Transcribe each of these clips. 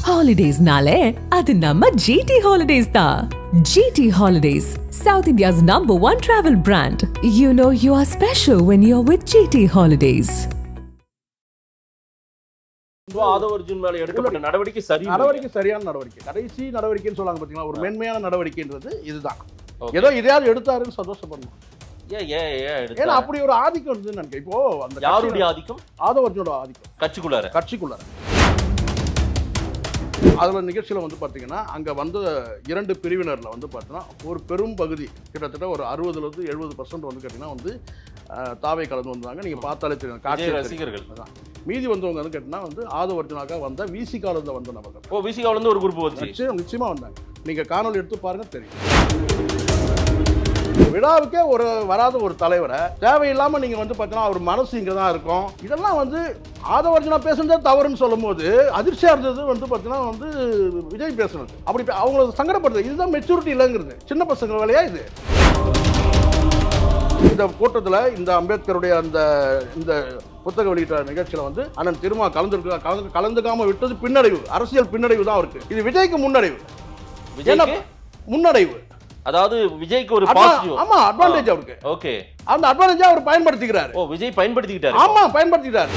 Holidays nale, adu namma GT Holidays da. GT Holidays, South India's #1 travel brand. You know you are special when you're with GT Holidays. ஆதவர்ஜுன் மேல எடுக்கப்பட்ட நடவடிக்கை சரியான நடவடிக்கை. கடைசி நடவடிக்கைன்னு சொல்றாங்க பாத்தீங்களா, ஒரு மென்மையான நடவடிக்கைன்றது இதுதான். ஏதோ இதையாவது எடுத்தாருன்னு சந்தோஷப்படணும். ஏன்னா அப்படி ஒரு ஆதிக்கம் இருந்துன்னு நினைக்கிறேன். இப்போ அந்த யாருடைய ஆதிக்கம்? ஆதவர்ஜுனோட ஆதிக்கம். கட்சிக்குள்ளார அதில் நிகழ்ச்சியில் வந்து பார்த்தீங்கன்னா அங்கே வந்து 2 பிரிவினரில் வந்து பார்த்தீங்கன்னா ஒரு பெரும் பகுதி கிட்டத்தட்ட ஒரு 60-70% வந்து கேட்டிங்கன்னா வந்து தாவை கலந்து வந்தாங்க. நீங்கள் பார்த்தாலே தெரியும், காட்சி ரசிகர்கள் தான். மீதி வந்தவங்க வந்து கேட்டிங்கன்னா வந்து ஆதவர்ஜுனாக வந்த விசிகாலேருந்து வந்த நபர்கள். விசிகாலேருந்து ஒரு குரூப் வச்சு நிச்சயமாக வந்தாங்க. நீங்கள் காணொலி எடுத்து பாருங்க தெரியும். விழாவுக்கே வராத ஒரு தலைவரை தேவையில்லாம நீங்க வந்து பார்த்தீங்கன்னா அவர் மனசு இங்கே தான் இருக்கும். இதெல்லாம் வந்து ஆதவர்ஜுனா பேசுனதே தவறுன்னு சொல்லும் போது அதிர்ச்சியா இருந்தது வந்து பார்த்தீங்கன்னா வந்து விஜய் பேசுனது. அப்படி அவங்களை சங்கடப்படுது. இதுதான் மெச்சூரிட்டி இல்லைங்கிறது. சின்ன பசங்க வேலையா இது? இந்த கூட்டத்தில் இந்த அம்பேத்கருடைய இந்த புத்தக வெளியிட்ட நிகழ்ச்சியில் வந்து அண்ணன் திருமா கலந்துக்காம விட்டது பின்னடைவு, அரசியல் பின்னடைவு தான் அவருக்கு. இது விஜய்க்கு முன்னடைவு. அதாவது விஜய்க்கு ஒரு பாசிட்டிவ். ஆமா, அட்வான்டேஜ் அவருக்கு. ஓகே, அந்த அட்வான்டேஜ் அவர் பயன்படுத்திக்கிறார். விஜய் பயன்படுத்திக்கிட்டார். ஆமா, பயன்படுத்திட்டார்.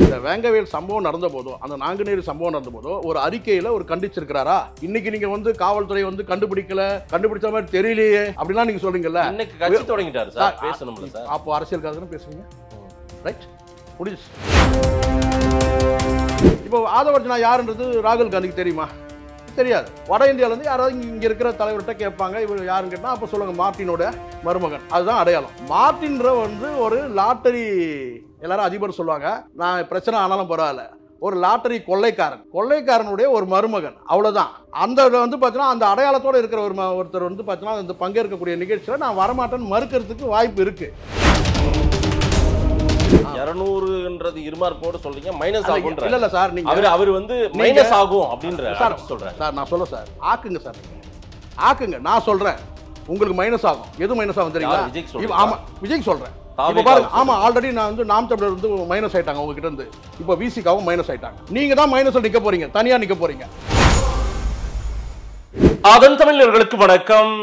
இந்த வேங்கவேல் சம்பவம் நடந்த போதோ, அந்த நாங்குநேரி சம்பவம் நடந்த போதோ ஒரு அறிக்கையில ஒரு கண்டிச்சிருக்கிறாரா? இன்னைக்கு நீங்க வந்து காவல்துறை வந்து கண்டுபிடிச்ச மாதிரி தெரியலையே அப்படிலாம் நீங்க சொல்றீங்கல்ல. இன்னைக்கு கட்சி தொடங்கிட்டாரு சார், பேசணும்ல சார். அப்போ அரசியலுக்காக தானே பேசுறீங்க, ரைட்? முடிஞ்சு. இப்போ ஆதவர்ஜுனா யாருன்றது ராகுல் காந்திக்கு தெரியுமா? தெரியாது. வட இந்தியாவிலேருந்து யாராவது இங்கே இருக்கிற தலைவர்கிட்ட கேட்பாங்க, இவர் யாருன்னு கேட்டால் அப்போ சொல்லுங்க, மார்ட்டினோட மருமகன். அதுதான் அடையாளம். மார்ட்டின்ற வந்து ஒரு லாட்டரி, எல்லாரும் அதிபர் சொல்லுவாங்க, நான் பிரச்சனை ஆனாலும் பரவாயில்ல, ஒரு லாட்டரி கொள்ளைக்காரனுடைய ஒரு மருமகன், அவ்வளோதான். அந்த வந்து பார்த்தீங்கன்னா அந்த அடையாளத்தோடு இருக்கிற ஒருத்தர் வந்து பார்த்தீங்கன்னா இந்த பங்கேற்கக்கூடிய நிகழ்ச்சியில் நான் வரமாட்டேன்னு மறுக்கிறதுக்கு வாய்ப்பு இருக்கு. 200ன்றது இருமார்க்கோட சொல்றீங்க, மைனஸ் ஆகும். இல்ல சார், நீங்க அவர் வந்து மைனஸ் ஆகும் அப்படின்ற சார் சொல்றேன் சார். நான் சொல்ல சார், ஆக்குங்க சார், ஆக்குங்க. நான் சொல்றேன் உங்களுக்கு மைனஸ் ஆகும். எது மைனஸ் ஆகும் தெரியுங்களா? ஆமா, விஜய் சொல்றேன். இப்ப பாருங்க, ஆமா, ஆல்ரெடி நான் வந்து நாம் தமிழர் வந்து மைனஸ் ஆயிட்டாங்க உங்ககிட்ட இருந்து. இப்ப விசிகாவும் மைனஸ் ஆயிட்டாங்க. நீங்க தான் மைனஸ்ல நிக்க போறீங்க, தனியா நிக்க போறீங்க. அதன் தமிழர்களுக்கு வணக்கம்.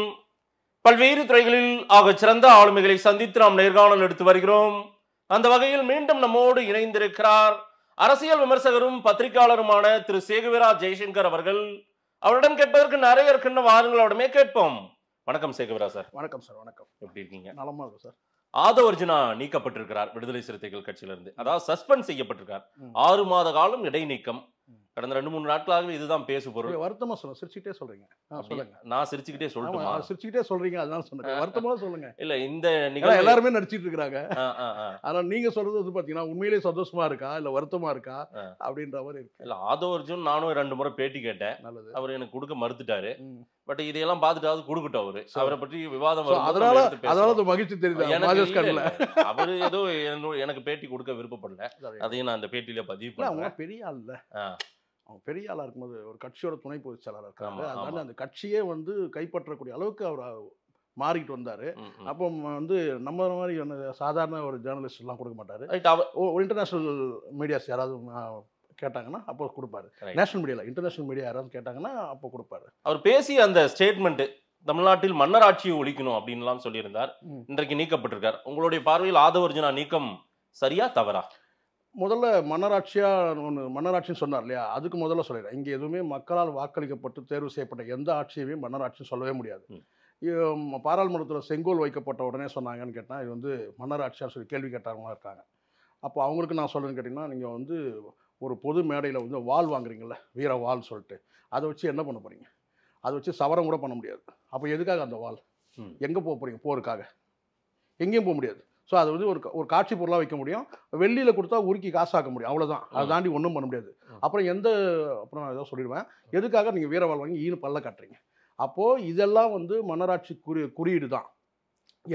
பல்வேறு துறைகளில் ஆக சிறந்த ஆளுமைகளை சந்தித்து நாம் நேர்காணல் எடுத்து வருகிறோம். அந்த வகையில் மீண்டும் நம்மோடு இணைந்திருக்கிறார் அரசியல் விமர்சகரும் பத்திரிகையாளருமான திரு சேகுவீரா ஜெய்சங்கர் அவர்கள். அவரிடம் கேட்பதற்கு நிறைய இருக்குன்னு வாருங்களோடமே கேட்போம். வணக்கம் சேகுவீரா சார். வணக்கம் சார். வணக்கம். எப்படி இருக்கீங்க? நலமா இருக்கு சார். ஆதவர்ஜுனா நீக்கப்பட்டிருக்கிறார் விடுதலை சிறுத்தைகள் கட்சியிலிருந்து. அதாவது சஸ்பெண்ட் செய்யப்பட்டிருக்கார். 6 மாத காலம் இடைநீக்கம். கடந்த 2-3 நாட்களாக இதுதான் பேசு பொருள். வருத்தமா சொல்லுங்க, சிரிச்சுக்கிட்டே சொல்றீங்க. சொல்லுங்க. நான் சிரிச்சுக்கிட்டே சொல்லிட்டுமா? சிரிச்சுக்கிட்டே சொல்றீங்க, அதனால சொன்னேன். வருத்தமா சொல்லுங்க. இல்ல, இந்த நிகழ்வு எல்லாருமே நடிச்சிட்டு இருக்காங்க. ஆனா நீங்க சொல்றது வந்து பாத்தீங்கன்னா உண்மையிலேயே சந்தோஷமா இருக்கா இல்ல வருத்தமா இருக்கா அப்படின்ற மாதிரி இருக்கு. இல்ல, ஆதவர்ஜுன் நானும் 2 முறை பேட்டி கேட்டேன். நல்லது, அவர் எனக்கு கொடுக்க மறுத்துட்டாரு. பட் இதையெல்லாம் பார்த்துட்டாவது கொடுக்கட்டும். அவரை பற்றி விவாதம், அதனால மகிழ்ச்சி தெரியுது. அவரு ஏதோ எனக்கு பேட்டி கொடுக்க விருப்பப்படல. அதையும் நான் அந்த பேட்டியில பதிவு பண்ணேன். பெரிய ஆள் இல்ல, அவங்க பெரிய ஆளா இருக்கும்போது ஒரு கட்சியோட துணை பொதுச் செயலாளர் இருக்காங்க. அதனால அந்த கட்சியே வந்து கைப்பற்றக்கூடிய அளவுக்கு அவர் மாறிட்டு வந்தாரு. அப்போ வந்து நம்ம மாதிரி சாதாரண ஒரு ஜேர்னலிஸ்ட் எல்லாம் கொடுக்க மாட்டாரு. இன்டர்நேஷனல் மீடியாஸ் யாராவது கேட்டாங்கன்னா அப்போ கொடுப்பாரு. நேஷனல் மீடியாவில் இன்டர்நேஷனல் மீடியா யாராவது கேட்டாங்கன்னா அப்போ கொடுப்பாரு. அவர் பேசிய அந்த ஸ்டேட்மெண்ட், தமிழ்நாட்டில் மன்னர் ஆட்சியை ஒழிக்கணும் அப்படின்லாம் சொல்லியிருந்தார். இன்றைக்கு நீக்கப்பட்டிருக்கார். உங்களுடைய பார்வையில் ஆதவர்ஜுனா நீக்கம் சரியா தவறா? முதல்ல மன்னராட்சின்னு சொன்னார் இல்லையா, அதுக்கு முதல்ல சொல்லிடுறேன். இங்கே எதுவுமே மக்களால் வாக்களிக்கப்பட்டு தேர்வு செய்யப்பட்ட எந்த ஆட்சியுமே மன்னராட்சின்னு சொல்லவே முடியாது. பாராளுமன்றத்தில் செங்கோல் வைக்கப்பட்ட உடனே சொன்னாங்கன்னு கேட்டால் இது வந்து மன்னராட்சியாக சொல்லி கேள்வி கேட்டவங்களாம் இருக்காங்க. அப்போ அவங்களுக்கு நான் சொல்கிறேன்னு கேட்டிங்கன்னா, நீங்கள் வந்து ஒரு பொது மேடையில் வந்து வால் வாங்குறீங்கள, வீர வால் சொல்லிட்டு, அதை வச்சு என்ன பண்ண போகிறீங்க? அதை வச்சு சவரம் கூட பண்ண முடியாது. அப்போ எதுக்காக அந்த வால்? எங்கே போக போகிறீங்க? போருக்காக எங்கேயும் போக முடியாது. ஸோ அது வந்து ஒரு காட்சி பொருளாக வைக்க முடியும். வெளியில் கொடுத்தா உருக்கி காசாக்க முடியும், அவ்வளோதான். அதை தாண்டி ஒன்றும் பண்ண முடியாது. அப்புறம் அப்புறம் நான் ஏதோ சொல்லிடுவேன், எதுக்காக நீங்கள் வீரவாள் வாங்கி ஈனு பல்ல காட்டுறீங்க? அப்போது இதெல்லாம் வந்து மன்னராட்சி குறியீடு தான்.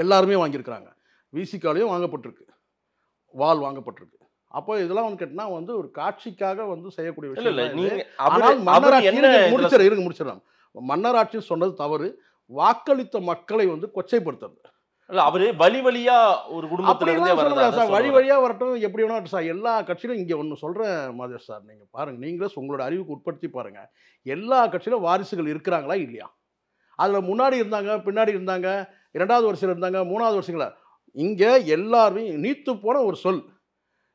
எல்லாருமே வாங்கியிருக்கிறாங்க. விசிகாலையும் வாங்கப்பட்டிருக்கு, வால் வாங்கப்பட்டிருக்கு. அப்போ இதெல்லாம் வந்து கேட்டினா வந்து ஒரு காட்சிக்காக வந்து செய்யக்கூடிய விஷயம். முடிச்சிடலாம். மன்னராட்சின்னு சொன்னது தவறு. வாக்களித்த மக்களை வந்து கொச்சைப்படுத்துறது. இல்ல அவரு வழி வழியா ஒரு குடும்பத்துல இருந்தே அப்படிலாம் சொல்ல முடியாது சார். வழி வரதா வழியா வரட்டும், எப்படி வேணா வரட்டும் சார். எல்லா கட்சியிலும் இங்க ஒண்ணு சொல்றேன் மாதேஷ் சார். நீங்க பாருங்க. நீங்களே உங்களோட அறிவுக்கு உட்படுத்தி பாருங்க. எல்லா கட்சியிலும் வாரிசுகள் இருக்கிறாங்களா இல்லையா? அதுல முன்னாடி இருந்தாங்க, பின்னாடி இருந்தாங்க, 2வது வரிசையில இருந்தாங்க, 3வது வரிசையில. இங்க எல்லாருமே நீத்து போன ஒரு சொல்.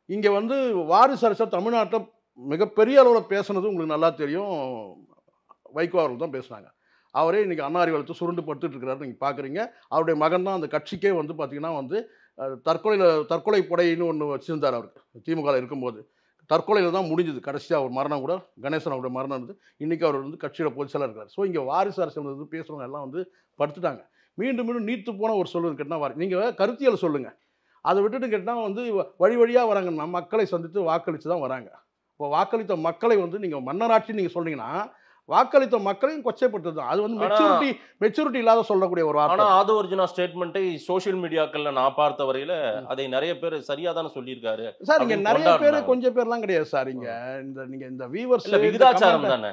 இங்க வந்து வாரிசு அரசியல் தமிழ்நாட்டுல மிகப்பெரிய அளவுல பேசுனது உங்களுக்கு நல்லா தெரியும். வைகோ அவர்கள் தான் பேசுனாங்க. அவரே இன்னைக்கு அண்ணா அறிவாலயத்துல சுருண்டு படுத்துட்டு இருக்கிறாரு. நீங்க பார்க்குறீங்க. அவருடைய மகன் தான் அந்த கட்சிக்கே வந்து பார்த்தீங்கன்னா வந்து தற்கொலை புடைன்னு ஒண்ணு வச்சிருந்தாரு அவரு. திமுகல இருக்கும்போது. தற்கொலையில தான் முடிஞ்சது. கடைசியா அவர் மரணம் கூட கணேசன் அவருடைய மரணம் வந்து இன்னைக்கு அவர் வந்து கட்சியோட பொதுச் செயலரா இருக்காரு. ஸோ இங்க வாரிசு அரசியல் வந்து பேசுறவங்க எல்லாம் வந்து படுத்துட்டாங்க. மீண்டும் மீண்டும் நீத்து போன ஒரு சொல்லு கேட்டா நீங்க கருத்தியல் சொல்லுங்க. அதை விட்டுட்டு கேட்டா வந்து வழி வழியா வராங்க. நம்ம மக்களை சந்தித்து வாக்களிச்சு தான் வராங்க. இப்போ வாக்களித்த மக்களை வந்து நீங்க மன்னராட்சி நீங்க சொன்னீங்கன்னா வாக்களித்த மக்களையும் கொச்சைப்பட்டது தான். அது வந்து மெச்சூரிட்டி இல்லாத சொல்லக்கூடிய ஒரு வார்த்தை. ஆனா ஆதவர்ஜுனா ஸ்டேட்மெண்ட்டை சோஷியல் மீடியாக்கள்ல நான் பார்த்த வரையில அதை நிறைய பேர் சரியா தானே சொல்லியிருக்காரு. சார் இங்க நிறைய பேர் கொஞ்சம் பேர்லாம் கிடையாது சார். இங்க நீங்க இந்த வியூவர்ஸ் விகிதாச்சாரம் தானே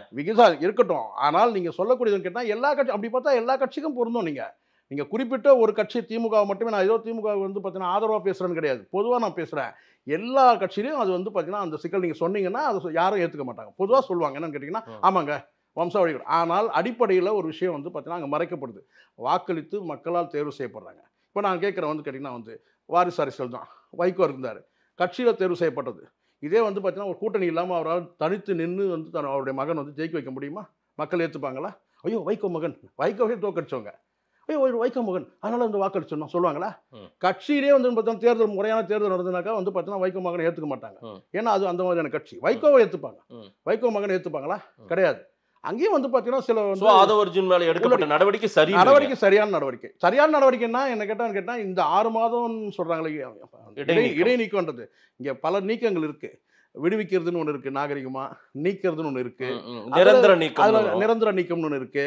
இருக்கட்டும். ஆனால் நீங்க சொல்லக்கூடியதுன்னு கேட்டா எல்லா கட்சி அப்படி பார்த்தா எல்லா கட்சிக்கும் பொருந்தும். நீங்க குறிப்பிட்ட ஒரு கட்சி திமுக மட்டுமே நான் ஏதோ திமுக வந்து பார்த்தீங்கன்னா ஆதரவா பேசுறேன்னு கிடையாது. பொதுவா நான் பேசுறேன். எல்லா கட்சியிலையும் அது வந்து பார்த்தீங்கன்னா அந்த சிக்கல் நீங்க சொன்னீங்கன்னா அது யாரும் ஏத்துக்க மாட்டாங்க. பொதுவா சொல்லுவாங்க. என்னன்னு கேட்டீங்கன்னா ஆமாங்க வம்சாவளி. ஆனால் அடிப்படையில் ஒரு விஷயம் வந்து பார்த்தீங்கன்னா அங்கே மறைக்கப்படுது. வாக்களித்து மக்களால் தேர்வு செய்யப்படுறாங்க. இப்போ நான் கேட்குறேன் வந்து கேட்டிங்கன்னா வந்து வாரிசு அரசியல் தான். வைகோ இருந்தார். கட்சியில் தேர்வு செய்யப்பட்டது. இதே வந்து பார்த்தீங்கன்னா ஒரு கூட்டணி இல்லாமல் அவரால் தனித்து நின்று வந்து அவருடைய மகன் வந்து ஜெயிக்க வைக்க முடியுமா? மக்கள் ஏற்றுப்பாங்களா? ஐயோ வைகோ மகன், வைகோவே தோக்கடிச்சவங்க, ஐயோ வைகோ மகன் அதனால வந்து வாக்களிச்சோம் சொல்லுவாங்களா? கட்சியிலே வந்து பார்த்தீங்கன்னா தேர்தல் முறையான தேர்தல் நடந்ததுனாக்கா வந்து பார்த்தீங்கன்னா வைகோ மகனை ஏற்றுக்க மாட்டாங்க. ஏன்னா அது அந்த மாதிரியான கட்சி. வைகோவை ஏற்றுப்பாங்க. வைகோ மகனை ஏற்றுப்பாங்களா? கிடையாது. அங்கேயும் வந்து பார்த்தீங்கன்னா சில வந்து ஆதவர்ஜுன் மேல எடுக்கப்பட்ட நடவடிக்கை சரியான நடவடிக்கை. சரியான நடவடிக்கைன்னா என்ன கேட்டா இந்த 6 மாதம்னு சொல்றாங்களே இடைநீக்கம்ன்றது இங்க பல நீக்கங்கள் இருக்கு. விடுவிக்கிறதுன்னு ஒண்ணு இருக்கு, நாகரிகமா நீக்கிறதுன்னு ஒண்ணு இருக்கு, நிரந்தர நீக்கம்னு ஒண்ணு இருக்கு,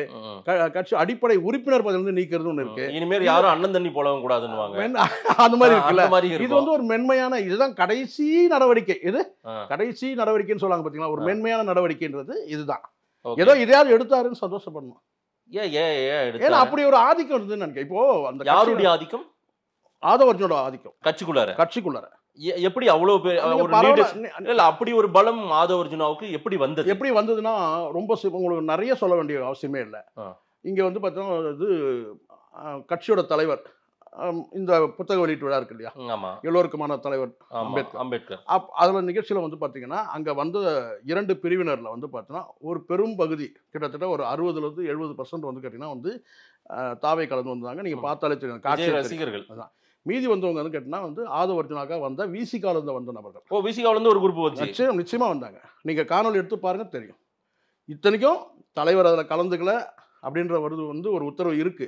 கட்சி அடிப்படை உறுப்பினர் பதவியிலிருந்து நீக்கிறது ஒண்ணு இருக்கு. இனிமேல் யாரும் அண்ணன் தண்ணி போலவும் கூடாதுன்னுவாங்க. அந்த மாதிரி இருக்குல்ல. இது வந்து ஒரு மென்மையான இதுதான் கடைசி நடவடிக்கை. இது கடைசி நடவடிக்கைன்னு சொல்லுவாங்க பாத்தீங்களா. ஒரு மென்மையான நடவடிக்கைன்றது இதுதான். ஏதோ இதையாவது எடுத்தாருன்னு சந்தோஷப்படணும். ஏன்னா அப்படி ஒரு ஆதிக்கம் இருந்ததுன்னு நினைக்கிறேன். இப்போ அந்த யாருடைய ஆதிக்கம்? ஆதவர்ஜுனோட ஆதிக்கம் கட்சிக்குள்ளார எப்படி அவ்வளவு பேர் அப்படி ஒரு பலம் ஆதவர்ஜுனாவுக்கு எப்படி வந்ததுன்னா ரொம்ப உங்களுக்கு நிறைய சொல்ல வேண்டிய அவசியமே இல்லை. இங்க வந்து பார்த்தோம்னா இது கட்சியோட தலைவர் இந்த புத்தக வெளியீட்டு விழா இருக்கு இல்லையா, எல்லோருக்குமான தலைவர் அம்பேத்கர். அதுல நிகழ்ச்சியில வந்து பாத்தீங்கன்னா அங்க வந்த 2 பிரிவினர்ல வந்து பாத்தீங்கன்னா ஒரு பெரும் பகுதி கிட்டத்தட்ட ஒரு 60% வந்து கேட்டீங்கன்னா வந்து தாவை கலந்து வந்தாங்க. நீங்க பார்த்தாலே தெரியும் காட்சி ரசிகர்கள். மீதி வந்தவங்க வந்து கேட்டீங்கன்னா வந்து ஆதவர்ஜுனாக வந்த விசிகால இருந்து வந்த நபர்கள். விசிகால இருந்து ஒரு குரூப் வச்சு நிச்சயமா வந்தாங்க. நீங்க காணொலி எடுத்து பாருங்க தெரியும். இத்தனைக்கும் தலைவர் அதுல கலந்துக்கல அப்படின்ற வந்து ஒரு உத்தரவு இருக்கு.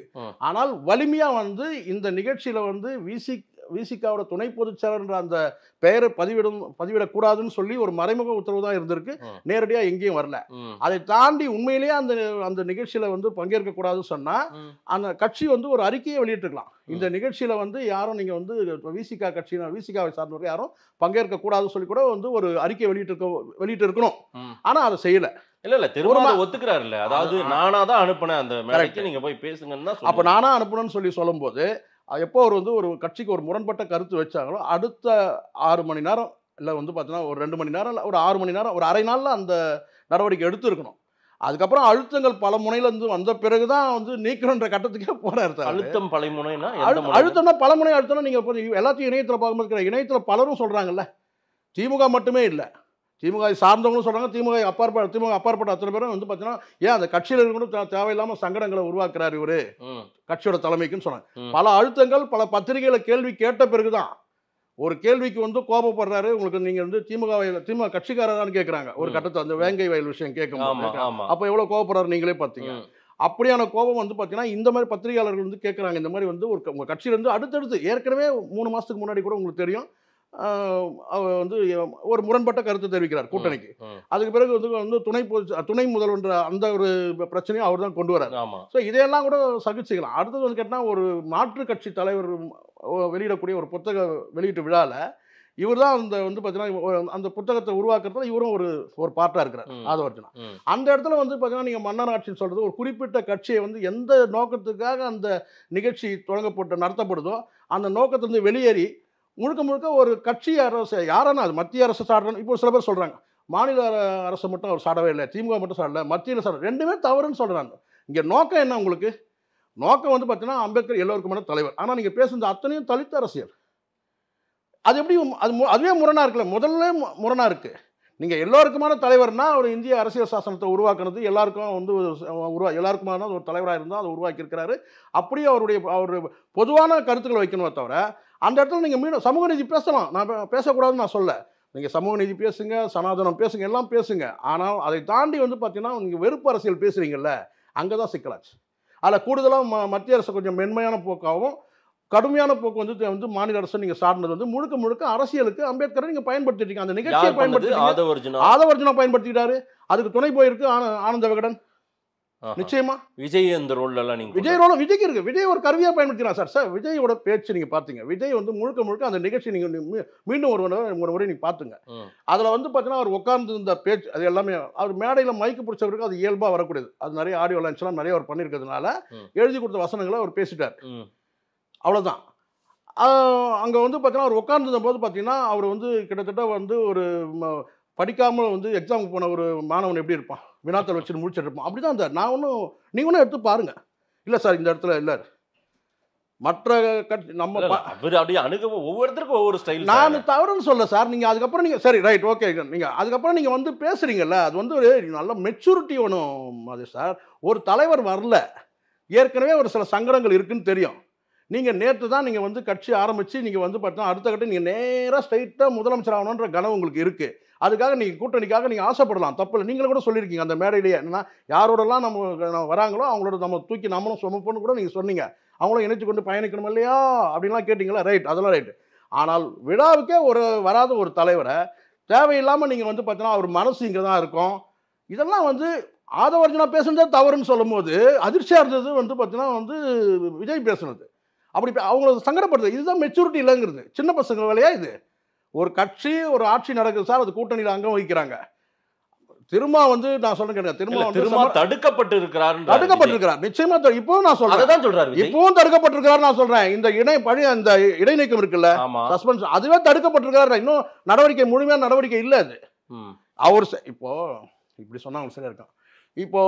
ஆனால் வலிமையா வந்து இந்த நிகழ்ச்சியில வந்து விசிகாவோட துணை பொதுச் செயலர் அந்த பெயரை பதிவிடக்கூடாதுன்னு சொல்லி ஒரு மறைமுக உத்தரவு தான் இருந்திருக்கு. நேரடியா எங்கேயும் வரல. அதை தாண்டி உண்மையிலேயே அந்த நிகழ்ச்சியில வந்து பங்கேற்க கூடாதுன்னு சொன்னா அந்த கட்சி வந்து ஒரு அறிக்கையை வெளியிட்டிருக்கலாம். இந்த நிகழ்ச்சியில வந்து யாரும் நீங்க வந்து விசிகாவை சார்ந்தவர்கள் யாரும் பங்கேற்க கூடாதுன்னு சொல்லி கூட வந்து ஒரு அறிக்கை வெளியிட்டு இருக்கணும். ஆனா அதை செய்யல. இல்ல திரும்ப ஒத்துக்கிறாரு இல்ல. அதாவது நானா தான் அனுப்புனேன் அந்த மேடைக்கு, நீங்க போய் பேசுங்கன்னா. அப்ப நானா அனுப்புனேன்னு சொல்லும் போது எப்போ அவர் வந்து ஒரு கட்சிக்கு ஒரு முரண்பட்ட கருத்து வச்சாங்களோ அடுத்த 6 மணி நேரம் இல்லை வந்து பார்த்தீங்கன்னா ஒரு 2 மணி நேரம் இல்லை ஒரு 6 மணி நேரம் ஒரு அரை நாளில் அந்த நடவடிக்கை எடுத்துருக்கணும். அதுக்கப்புறம் அழுத்தங்கள் பல முனையிலேருந்து வந்த பிறகுதான் வந்து நீக்கணுன்ற கட்டத்துக்கே போறாரு. அழுத்தம் பல முனைனா அழுத்தம்னா பல முனை அழுத்தம்னா நீங்கள் எல்லாத்தையும் இணையத்தில் பார்க்கும்போது இணையத்தில் பலரும் சொல்கிறாங்கல்ல, திமுக மட்டுமே இல்லை, திமுக சார்ந்தவங்களும் சொல்றாங்க, திமுக அப்பாற்பட்ட அத்தனை பேரும் வந்து பார்த்தீங்கன்னா ஏன் அந்த கட்சியில் இருக்கணும் தேவையில்லாம சங்கடங்களை உருவாக்குறாரு இவரு கட்சியோட தலைமைக்குன்னு சொன்னாங்க. பல அழுத்தங்கள் பல பத்திரிகைகளை கேள்வி கேட்ட பிறகுதான் ஒரு கேள்விக்கு வந்து கோபப்படுறாரு. உங்களுக்கு நீங்க வந்து திமுக கட்சிக்காரரான்னு கேட்கறாங்க ஒரு கட்டத்தை அந்த வேங்கை வயல் விஷயம் கேட்கும். அப்ப எவ்வளவு கோபப்படுறாரு நீங்களே பார்த்தீங்க. அப்படியான கோபம் வந்து பார்த்தீங்கன்னா இந்த மாதிரி பத்திரிகையாளர்கள் வந்து கேட்கறாங்க. இந்த மாதிரி வந்து உங்க கட்சியில இருந்து அடுத்தடுத்து ஏற்கனவே 3 மாசத்துக்கு முன்னாடி கூட உங்களுக்கு தெரியும் வந்து ஒரு முரண்பட்ட கருத்து தெரிவிக்கிறார் கூட்டணிக்கு. அதுக்கு பிறகு வந்து துணை முதல்வர் அந்த ஒரு பிரச்சனையும் அவர் தான் கொண்டு வரார். ஸோ இதையெல்லாம் கூட சகிச்சுக்கலாம். அடுத்தது வந்து கேட்டால் ஒரு மாற்று கட்சி தலைவர் வெளியிடக்கூடிய ஒரு புத்தக வெளியீட்டு விழாவில் இவர் தான் அந்த வந்து பார்த்தீங்கன்னா அந்த புத்தகத்தை உருவாக்குறதுல இவரும் ஒரு பார்ட்டாக இருக்கிறார் ஆதவர்ஜுனா. அந்த இடத்துல வந்து பார்த்தீங்கன்னா நீங்கள் மன்னராட்சின்னு சொல்கிறது ஒரு குறிப்பிட்ட கட்சியை வந்து எந்த நோக்கத்துக்காக அந்த நிகழ்ச்சி நடத்தப்படுதோ அந்த நோக்கத்திலிருந்து வெளியேறி முழுக்க முழுக்க ஒரு கட்சி அரசு யாரானா அது மத்திய அரசு சாடுறோம். இப்போ சில பேர் சொல்கிறாங்க மாநில அரசு மட்டும் அவர் சாடவே இல்லை, திமுக மட்டும் சாடலை, மத்தியில் சாட, ரெண்டுமே தவறுன்னு சொல்கிறாங்க. இங்கே நோக்கம் என்ன உங்களுக்கு? நோக்கம் வந்து பார்த்தீங்கன்னா அம்பேத்கர் எல்லோருக்குமான தலைவர். ஆனால் நீங்கள் பேசுறது அத்தனையும் தலித் அரசியல். அது எப்படி அதுவே முரணாக இருக்குல்ல? முதல்ல முரணாக இருக்குது. நீங்கள் எல்லோருக்குமான தலைவர்னா ஒரு இந்திய அரசியல் சாசனத்தை உருவாக்குறது எல்லாருக்கும் வந்து எல்லாருக்குமான ஒரு தலைவராக இருந்தால் அதை உருவாக்கியிருக்கிறாரு. அப்படியே அவர் பொதுவான கருத்துக்களை வைக்கணுமே தவிர அந்த இடத்துல நீங்கள் மீண்டும் சமூக நீதி பேசலாம், நான் பேசக்கூடாதுன்னு நான் சொல்ல. நீங்கள் சமூக நீதி பேசுங்க, சனாதனம் பேசுங்க, எல்லாம் பேசுங்க. ஆனால் அதை தாண்டி வந்து பார்த்தீங்கன்னா நீங்கள் வெறுப்பு அரசியல் பேசுகிறீங்கல்ல, அங்கே தான் சிக்கலாச்சு. அதில் கூடுதலாக மத்திய அரசு கொஞ்சம் மென்மையான போக்காகவும் கடுமையான போக்கு வந்து மாநில அரசு நீங்கள் சார்ந்தது வந்து முழுக்க முழுக்க அரசியலுக்கு அம்பேத்கரை நீங்கள் பயன்படுத்திட்டீங்க. அந்த நிகழ்ச்சியை பயன்படுத்தி ஆதவர்ஜுனா பயன்படுத்திக்கிட்டாரு. அதுக்கு துணை போயிருக்கு ஆனந்த விகடன். நிச்சயமா விஜய் அந்த ரோல்லாம் நீங்க விஜய்க்கு இருக்கு. விஜய் ஒரு கருவியா பயன்படுத்தினா சார் விஜயோட பேச்சு நீங்க பாத்தீங்க. விஜய் வந்து முழுக்க முழுக்க அந்த நிகழ்ச்சி நீங்க மீண்டும் ஒரு முறை நீங்க பாத்துங்க. அதுல வந்து பாத்தீங்கன்னா அவர் உட்கார்ந்து இந்த பேச்சு அது எல்லாமே அவர் மேடையில மைக்கு பிடிச்சவருக்கு அது இயல்பா வரக்கூடியது. அது நிறைய ஆடியோ லான்ச் எல்லாம் நிறைய அவர் பண்ணிருக்கிறதுனால எழுதி கொடுத்த வசனங்களை அவர் பேசிட்டார். அவ்வளவுதான். அங்க வந்து பாத்தீங்கன்னா அவர் உட்கார்ந்து போது பாத்தீங்கன்னா அவர் வந்து கிட்டத்தட்ட வந்து ஒரு படிக்காமல் வந்து எக்ஸாமுக்கு போன ஒரு மாணவன் எப்படி இருப்பான், வினாத்தல் வச்சுட்டு முடிச்சுட்டு இருப்பான், அப்படிதான் இருந்தார். நான் நீங்க ஒன்றும் எடுத்து பாருங்க. இல்லை சார் இந்த இடத்துல இல்லை மற்ற நம்ம அப்படியே அணுகவும் ஒவ்வொருத்தருக்கும் ஒவ்வொரு ஸ்டைல். நான் தவறுன்னு சொல்ல சார். நீங்கள் அதுக்கப்புறம் நீங்கள் சரி ரைட் ஓகே நீங்கள் அதுக்கப்புறம் நீங்கள் வந்து பேசுறீங்கல்ல, அது வந்து ஒரு நல்ல மெச்சூரிட்டி வேணும். அது சார் ஒரு தலைவர் வரல, ஏற்கனவே ஒரு சில சங்கடங்கள் இருக்குன்னு தெரியும். நீங்கள் நேற்று தான் நீங்கள் வந்து கட்சி ஆரம்பித்து நீங்கள் வந்து பார்த்தா அடுத்த கட்டம் நீங்கள் நேராக ஸ்ட்ரைட்டாக முதலமைச்சர் ஆகணுன்ற கனவு உங்களுக்கு இருக்குது. அதுக்காக நீங்கள் கூட்டணிக்காக நீங்கள் ஆசைப்படலாம், தப்பு இல்லை. நீங்களும் கூட சொல்லியிருக்கீங்க அந்த மேடையிலேயே என்னன்னா யாரோடலாம் நம்ம வராங்களோ அவங்களோட நம்ம தூக்கி நம்மளும் சுமப்போன்னு கூட நீங்கள் சொன்னீங்க. அவங்களும் இணைச்சு கொண்டு பயணிக்கணும் இல்லையா அப்படின்லாம் கேட்டிங்களா? ரைட், அதெல்லாம் ரைட்டு. ஆனால் விழாவுக்கே வராத ஒரு தலைவரை தேவையில்லாமல் நீங்கள் வந்து பார்த்தீங்கன்னா அவர் மனசு இங்கே தான் இருக்கும். இதெல்லாம் வந்து ஆதவர்ஜுனா பேசுனதே தவறுன்னு சொல்லும் போது அதிர்ச்சியாக இருந்தது வந்து பார்த்தீங்கன்னா வந்து விஜய் பேசுனது. அப்படி அவங்கள சங்கடப்படுது. இதுதான் மெச்சூரிட்டி இல்லைங்கிறது. சின்ன பசங்க வேலையா இது? ஒரு கட்சி ஒரு ஆட்சி நடக்குது சார், அது கூட்டணியில் அங்கம் வகிக்கிறாங்க. திரும்ப வந்து நான் சொல்றேன் கேட்க, திரும்ப தடுக்கப்பட்டிருக்கிறார். நிச்சயமா இப்பவும் நான் சொல்றேன், இப்பவும் தடுக்கப்பட்டிருக்கிறார். நான் சொல்றேன் இந்த அந்த இடைநீக்கம் இருக்குல்ல, சஸ்பென்ஷன், அதுவே தடுக்கப்பட்டிருக்கிறார். இன்னும் நடவடிக்கை முழுமையான நடவடிக்கை இல்லை. அது அவர் இப்போ இப்படி சொன்னா அவங்க சரியா இருக்கும். இப்போ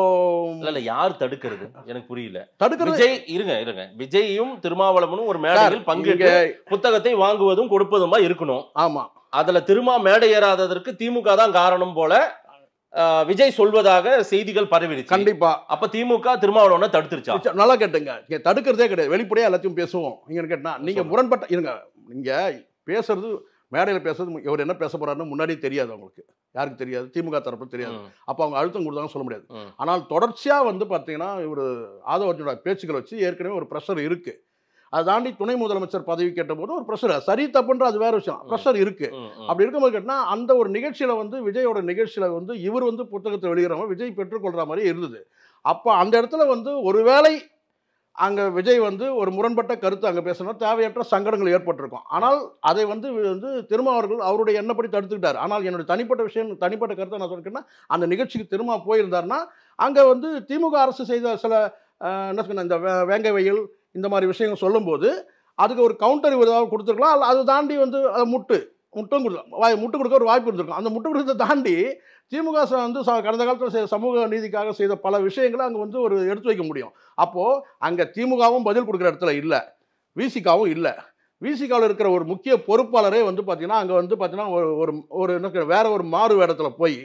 இல்ல யார் தடுக்கிறது எனக்கு புரியல. தடுக்கிறது விஜய் இருங்க விஜயும் திருமாவளவனும் ஒரு மேடையில் பங்கேற்று புத்தகத்தை வாங்குவதும் கொடுப்பதுமா இருக்கணும். ஆமா, அதுல திருமா மேடை ஏறாததற்கு திமுக தான் காரணம் போல விஜய் சொல்வதாக செய்திகள் பரவிடுச்சு. கண்டிப்பா. அப்ப திமுக திருமாவளவனை தடுத்துருச்சா? நல்லா கேட்டுங்க, தடுக்கிறதே கிடையாது, வெளிப்படையா எல்லாத்தையும் பேசுவோம். நீங்க கேட்டா நீங்க முரண்பட்ட இருங்க. நீங்க பேசுறது மேடையில் பேசுறது இவர் என்ன பேச போறாருன்னு முன்னாடியே தெரியாது. அவங்களுக்கு யாருக்கு தெரியாது, திமுக தரப்பு தெரியாது. அப்போ அவங்க அழுத்தம் கொடுத்தாங்கன்னு சொல்ல முடியாது. ஆனால் தொடர்ச்சியாக வந்து பார்த்தீங்கன்னா இவர் ஆதவர்ஜுனா பேச்சுக்களை வச்சு ஏற்கனவே ஒரு ப்ரெஷர் இருக்கு. அதை தாண்டி துணை முதலமைச்சர் பதவி கேட்டபோது ஒரு ப்ரெஷர், சரி தப்புன்ற அது வேற விஷயம், ப்ரெஷர் இருக்கு. அப்படி இருக்கும்போது கேட்டினா அந்த ஒரு நிகழ்ச்சியில வந்து விஜயோட நிகழ்ச்சியில வந்து இவர் வந்து புத்தகத்தை வெளியிடறவங்க விஜய் பெற்றுக்கொள்ற மாதிரி இருந்தது. அப்போ அந்த இடத்துல வந்து ஒருவேளை அங்க விஜய் வந்து ஒரு முரண்பட்ட கருத்து அங்க பேசணும், தேவையற்ற சங்கடங்கள் ஏற்பட்டிருக்கும். ஆனால் அதை வந்து திருமாவர்கள் அவருடைய எண்ணப்படி தடுத்துக்கிட்டார். ஆனால் என்னுடைய தனிப்பட்ட கருத்தை நான் சொல்லிட்டேன்னா, அந்த நிகழ்ச்சிக்கு திரும்ப போயிருந்தாருன்னா அங்க வந்து திமுக அரசு செய்த சில என்ன சொன்ன இந்த வேங்கை வயல் இந்த மாதிரி விஷயங்கள் சொல்லும்போது அதுக்கு ஒரு கவுண்டர் ஏதாவது கொடுத்துருக்கலாம். அதை தாண்டி வந்து முட்டு கொடுக்க ஒரு வாய்ப்பு இருந்திருக்கும். அந்த முட்டு கொடுத்ததை தாண்டி திமுக வந்து கடந்த காலத்தில் சமூக நீதிக்காக செய்த பல விஷயங்களை அங்கே வந்து ஒரு எடுத்து வைக்க முடியும். அப்போது அங்கே திமுகவும் பதில் கொடுக்குற இடத்துல இல்லை, விசிகாவும் இல்லை. விசிகாவில் இருக்கிற ஒரு முக்கிய பொறுப்பாளரே வந்து பார்த்தீங்கன்னா அங்கே வந்து பார்த்தீங்கன்னா ஒரு என்ன வேற ஒரு மாறு வேடத்தில் போய்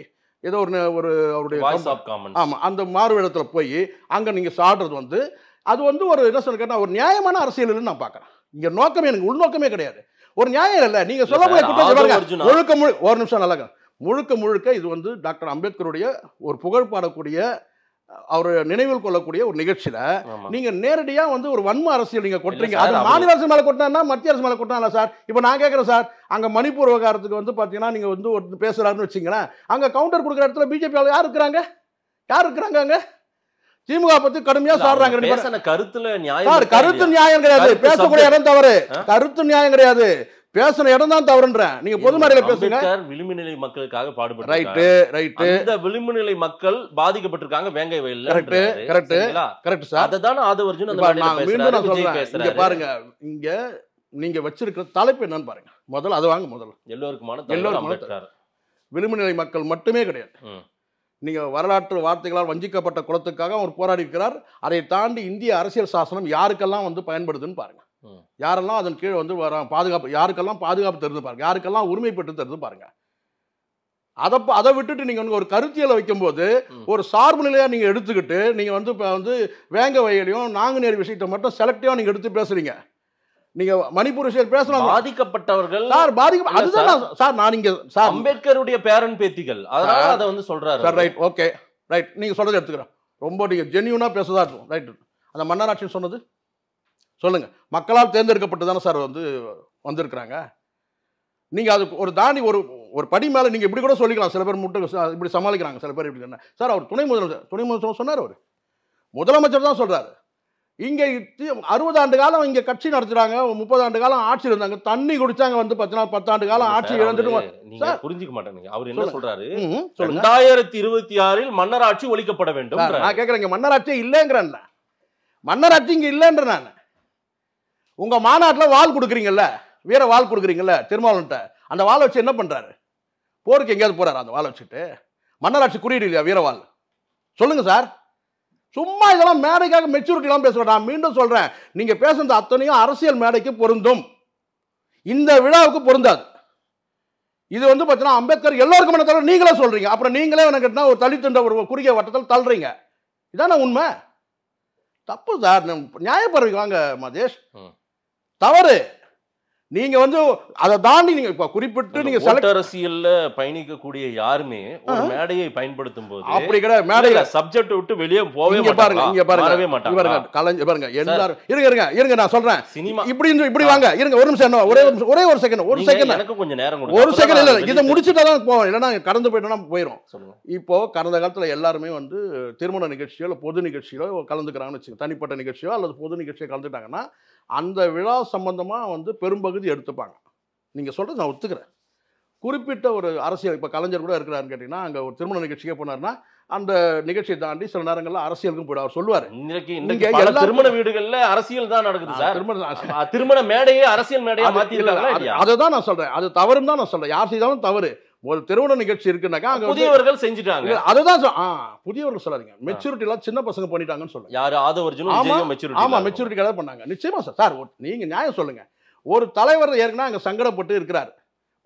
ஏதோ ஒரு அவருடைய ஆமாம் அந்த மாறு வேடத்தில் போய் அங்கே நீங்கள் சாடுறது வந்து அது வந்து ஒரு என்ன சொல்ல கேட்டால் ஒரு நியாயமான அரசியல்னு நான் பார்க்குறேன். இங்கே நோக்கமே எனக்கு உள்நோக்கமே கிடையாது, ஒரு நியாயம் இல்லை. நீங்கள் சொல்லக்கூடிய ஒரு நிமிஷம் நல்லா முழுக்க இது வந்து டாக்டர் அம்பேத்கருடைய ஒரு புகழ் பாடக்கூடிய அவர் நினைவில் கொள்ளக்கூடிய ஒரு நிகழ்ச்சியில நீங்க நேரடியா வந்து ஒரு வன்ம அரசியல் நீங்க கொட்டுறீங்க. அது மாநில அரசு மேல கொட்டினா மத்திய அரசு மேல கொட்டினா சார். இப்போ நான் கேட்கறேன் சார், அங்க மணிப்பூர் விவகாரத்துக்கு வந்து பாத்தீங்கன்னா நீங்க வந்து ஒரு பேசுறாருன்னு வச்சுங்களேன், அங்க கவுண்டர் கொடுக்குற இடத்துல பிஜேபி யார் இருக்கிறாங்க அங்க? திமுக பத்தி கடுமையா சாடுறாங்க. கருத்து நியாயம் கிடையாது, பேசக்கூடிய இடம் தவறு. கருத்து நியாயம் கிடையாது. பேசுன இடம் தான் தவறுன்றேன். நீங்க பொது மேடையில பேசுங்க. அம்பேத்கர் விளிம்பு நிலை மக்களுக்காக பாடுபட்டு ரைட் இந்த விளிம்பு நிலை மக்கள் பாதிக்கப்பட்டிருக்காங்க வேங்கை வயல்ல. Correct sir. அததான் ஆதவர்ஜுன் அந்த மேடையில பேசுறாரு. இங்க பாருங்க, இங்க நீங்க வச்சிருக்கிற தலைப்பு என்னன்னு பாருங்க. முதல்ல அது வாங்க. முதல்ல எல்லோருக்குமான விளிம்பு நிலை மக்கள் மட்டுமே கிடையாது. நீங்க வரலாற்று வார்த்தைகளால் வஞ்சிக்கப்பட்ட குலத்துக்காக அவர் போராடி இருக்கிறார். அதை தாண்டி இந்திய அரசியல் சாசனம் யாருக்கெல்லாம் வந்து பயன்படுதுன்னு பாருங்க. யாரெல்லாம் அதன் கீழ் வந்து பாதுகாப்பு, யாருக்கெல்லாம் பாதுகாப்பு தருது பாருங்க, யாருக்கெல்லாம் உரிமை பெற்று தருது பாருங்க. அதை விட்டுட்டு நீங்க வந்து ஒரு கருத்தியலை வைக்கும்போது ஒரு சார்பு நிலையா நீங்க எடுத்துக்கிட்டு நீங்க வந்து இப்போ வந்து வேங்க வயலையும் நாங்குநேரி விஷயத்தை மட்டும் செலக்டிவா நீங்க எடுத்து பேசுறீங்க. நீங்க மணிப்பூர் விஷயம் பேசலாம். பாதிக்கப்பட்டவர்கள் சார் அதுதான் சார். நான் இங்க சார் அம்பேத்கருடைய பேரன் பேத்திகள், அதனால அதை வந்து சொல்றாரு சார். Right, okay, right. நீங்க சொல்றதை எடுத்துக்கிறேன். ரொம்ப நீங்க ஜென்யூனா பேசுறதா இருக்கும். ரைட். அந்த மன்னராட்சி சொன்னது சொல்லுங்க. மக்களால் தேர்ந்தெடுக்கப்பட்டு தானே சார் வந்து வந்திருக்கிறாங்க. நீங்க அதுக்கு ஒரு தாண்டி ஒரு படி மேல நீங்க இப்படி கூட சொல்லிக்கலாம். சில பேர் இப்படி சமாளிக்கிறாங்க. சில பேர் இப்படி சார் அவர் துணை முதலமைச்சர் சொன்னார். அவர் முதலமைச்சர் தான் சொல்றாரு. இங்க 60 ஆண்டு காலம் இங்க கட்சி நடத்துறாங்க, 30 ஆண்டு காலம் ஆட்சி இருந்தாங்க, தண்ணி குடிச்சாங்க வந்து 10 ஆண்டு காலம் ஆட்சி இழந்துட்டு புரிஞ்சுக்க மாட்டேங்க. அவர் என்ன சொல்றாரு, 2026 மன்னராட்சி ஒழிக்கப்பட வேண்டும். நான் கேட்கறேன், மன்னராட்சி இல்லைங்கிறேன். மன்னராட்சி இங்க இல்லைன்ற நான். உங்க மாநாட்டில் வால் கொடுக்குறீங்கல்ல, வீர வால் கொடுக்குறீங்கல்ல திருமாவளவன்ட்ட, அந்த வாழை வச்சு என்ன பண்றாரு? போருக்கு எங்கேயாவது போறாரு அந்த வாழை வச்சுட்டு? மன்னராட்சி குறியீடு இல்லையா வீரவாள்? சொல்லுங்க சார். சும்மா இதெல்லாம் மேடைக்காக மெச்சூரிட்டிலாம் பேசுறேன். நான் மீண்டும் சொல்றேன், நீங்க பேசுறது அத்தனையும் அரசியல் மேடைக்கு பொருந்தும், இந்த விழாவுக்கு பொருந்தாது. இது வந்து பார்த்தீங்கன்னா அம்பேத்கர் எல்லோருக்கும் தவிர நீங்களே சொல்றீங்க. அப்புறம் நீங்களே எனக்கு ஒரு தலித்துன்ற ஒரு குறுகிய வட்டத்தில் தள்ளுறீங்க. இதான உண்மை? தப்பு சார். நியாயப்படுறீங்க வாங்க மதேஷ். தவறு. நீங்க வந்து அதை தாண்டி நீங்க இப்ப குறிப்பிட்டு நீங்க அரசியல்ல பயணிக்கக்கூடிய யாருமே ஒரு மேடையை பயன்படுத்தும் போது அப்படி கிடையாது. மேடையில சப்ஜெக்ட் விட்டு வெளியே போவே பாருங்க. இங்க பாருங்க கலைஞர் பாருங்க எல்லாரும் இருங்க நான் சொல்றேன். சினிமா இப்படி வாங்க. இருங்க ஒரு நிமிஷம், ஒரே ஒரு செகண்ட் எனக்கு கொஞ்சம் நேரம் ஒரு செகண்ட் இல்ல, இதை முடிச்சுட்டா தான் போவோம், இல்லைன்னா கடந்து போயிட்டோம்னா போயிடும். இப்போ கடந்த காலத்துல எல்லாருமே வந்து திருமண நிகழ்ச்சியோ இல்ல பொது நிகழ்ச்சியோ கலந்துக்கிறாங்கன்னு வச்சுக்கோங்க. தனிப்பட்ட நிகழ்ச்சியோ அல்லது பொது நிகழ்ச்சியோ கலந்துட்டாங்கன்னா அந்த விழா சம்பந்தமா வந்து பெரும்பகுதி எடுத்துப்பாங்க. நீங்க சொல்றது நான் ஒத்துக்கிறேன். குறிப்பிட்ட ஒரு அரசியல், இப்ப கலைஞர் கூட இருக்கிறாருன்னு கேட்டீங்கன்னா, அங்க ஒரு திருமண நிகழ்ச்சிக்கே போனாருன்னா அந்த நிகழ்ச்சியை தாண்டி சில நேரங்கள்ல அரசியலுக்கும் போயிடும். அவர் சொல்லுவாரு, திருமண வீடுகள்ல அரசியல் தான் நடக்குது சார், திருமண மேடையே அரசியல் மேடையா மாத்திருக்காங்க. அதுதான் நான் சொல்றேன், அது தவறுன்னு தான் நான் சொல்றேன். யார் செய்தாலும் தவறு. ஒரு திருமண நிகழ்ச்சி இருக்குன்னாக்கா அங்க புதியவர்கள் செஞ்சுட்டாங்க. அதுதான் புதியவர்கள் சொல்லாதீங்க, மெச்சூரிட்டி எல்லாம் சின்ன பசங்க பண்ணிட்டாங்கன்னு சொல்லுங்க. யாரு ஆதவர்ஜுனும் மெச்சூரிட்டி? ஆமா, மெச்சூரிட்டி கிடையாது பண்ணாங்க. நிச்சயமா சார். நீங்க நியாயம் சொல்லுங்க. ஒரு தலைவர் ஏற்கனவே அங்க சங்கடப்பட்டு இருக்கிறாரு,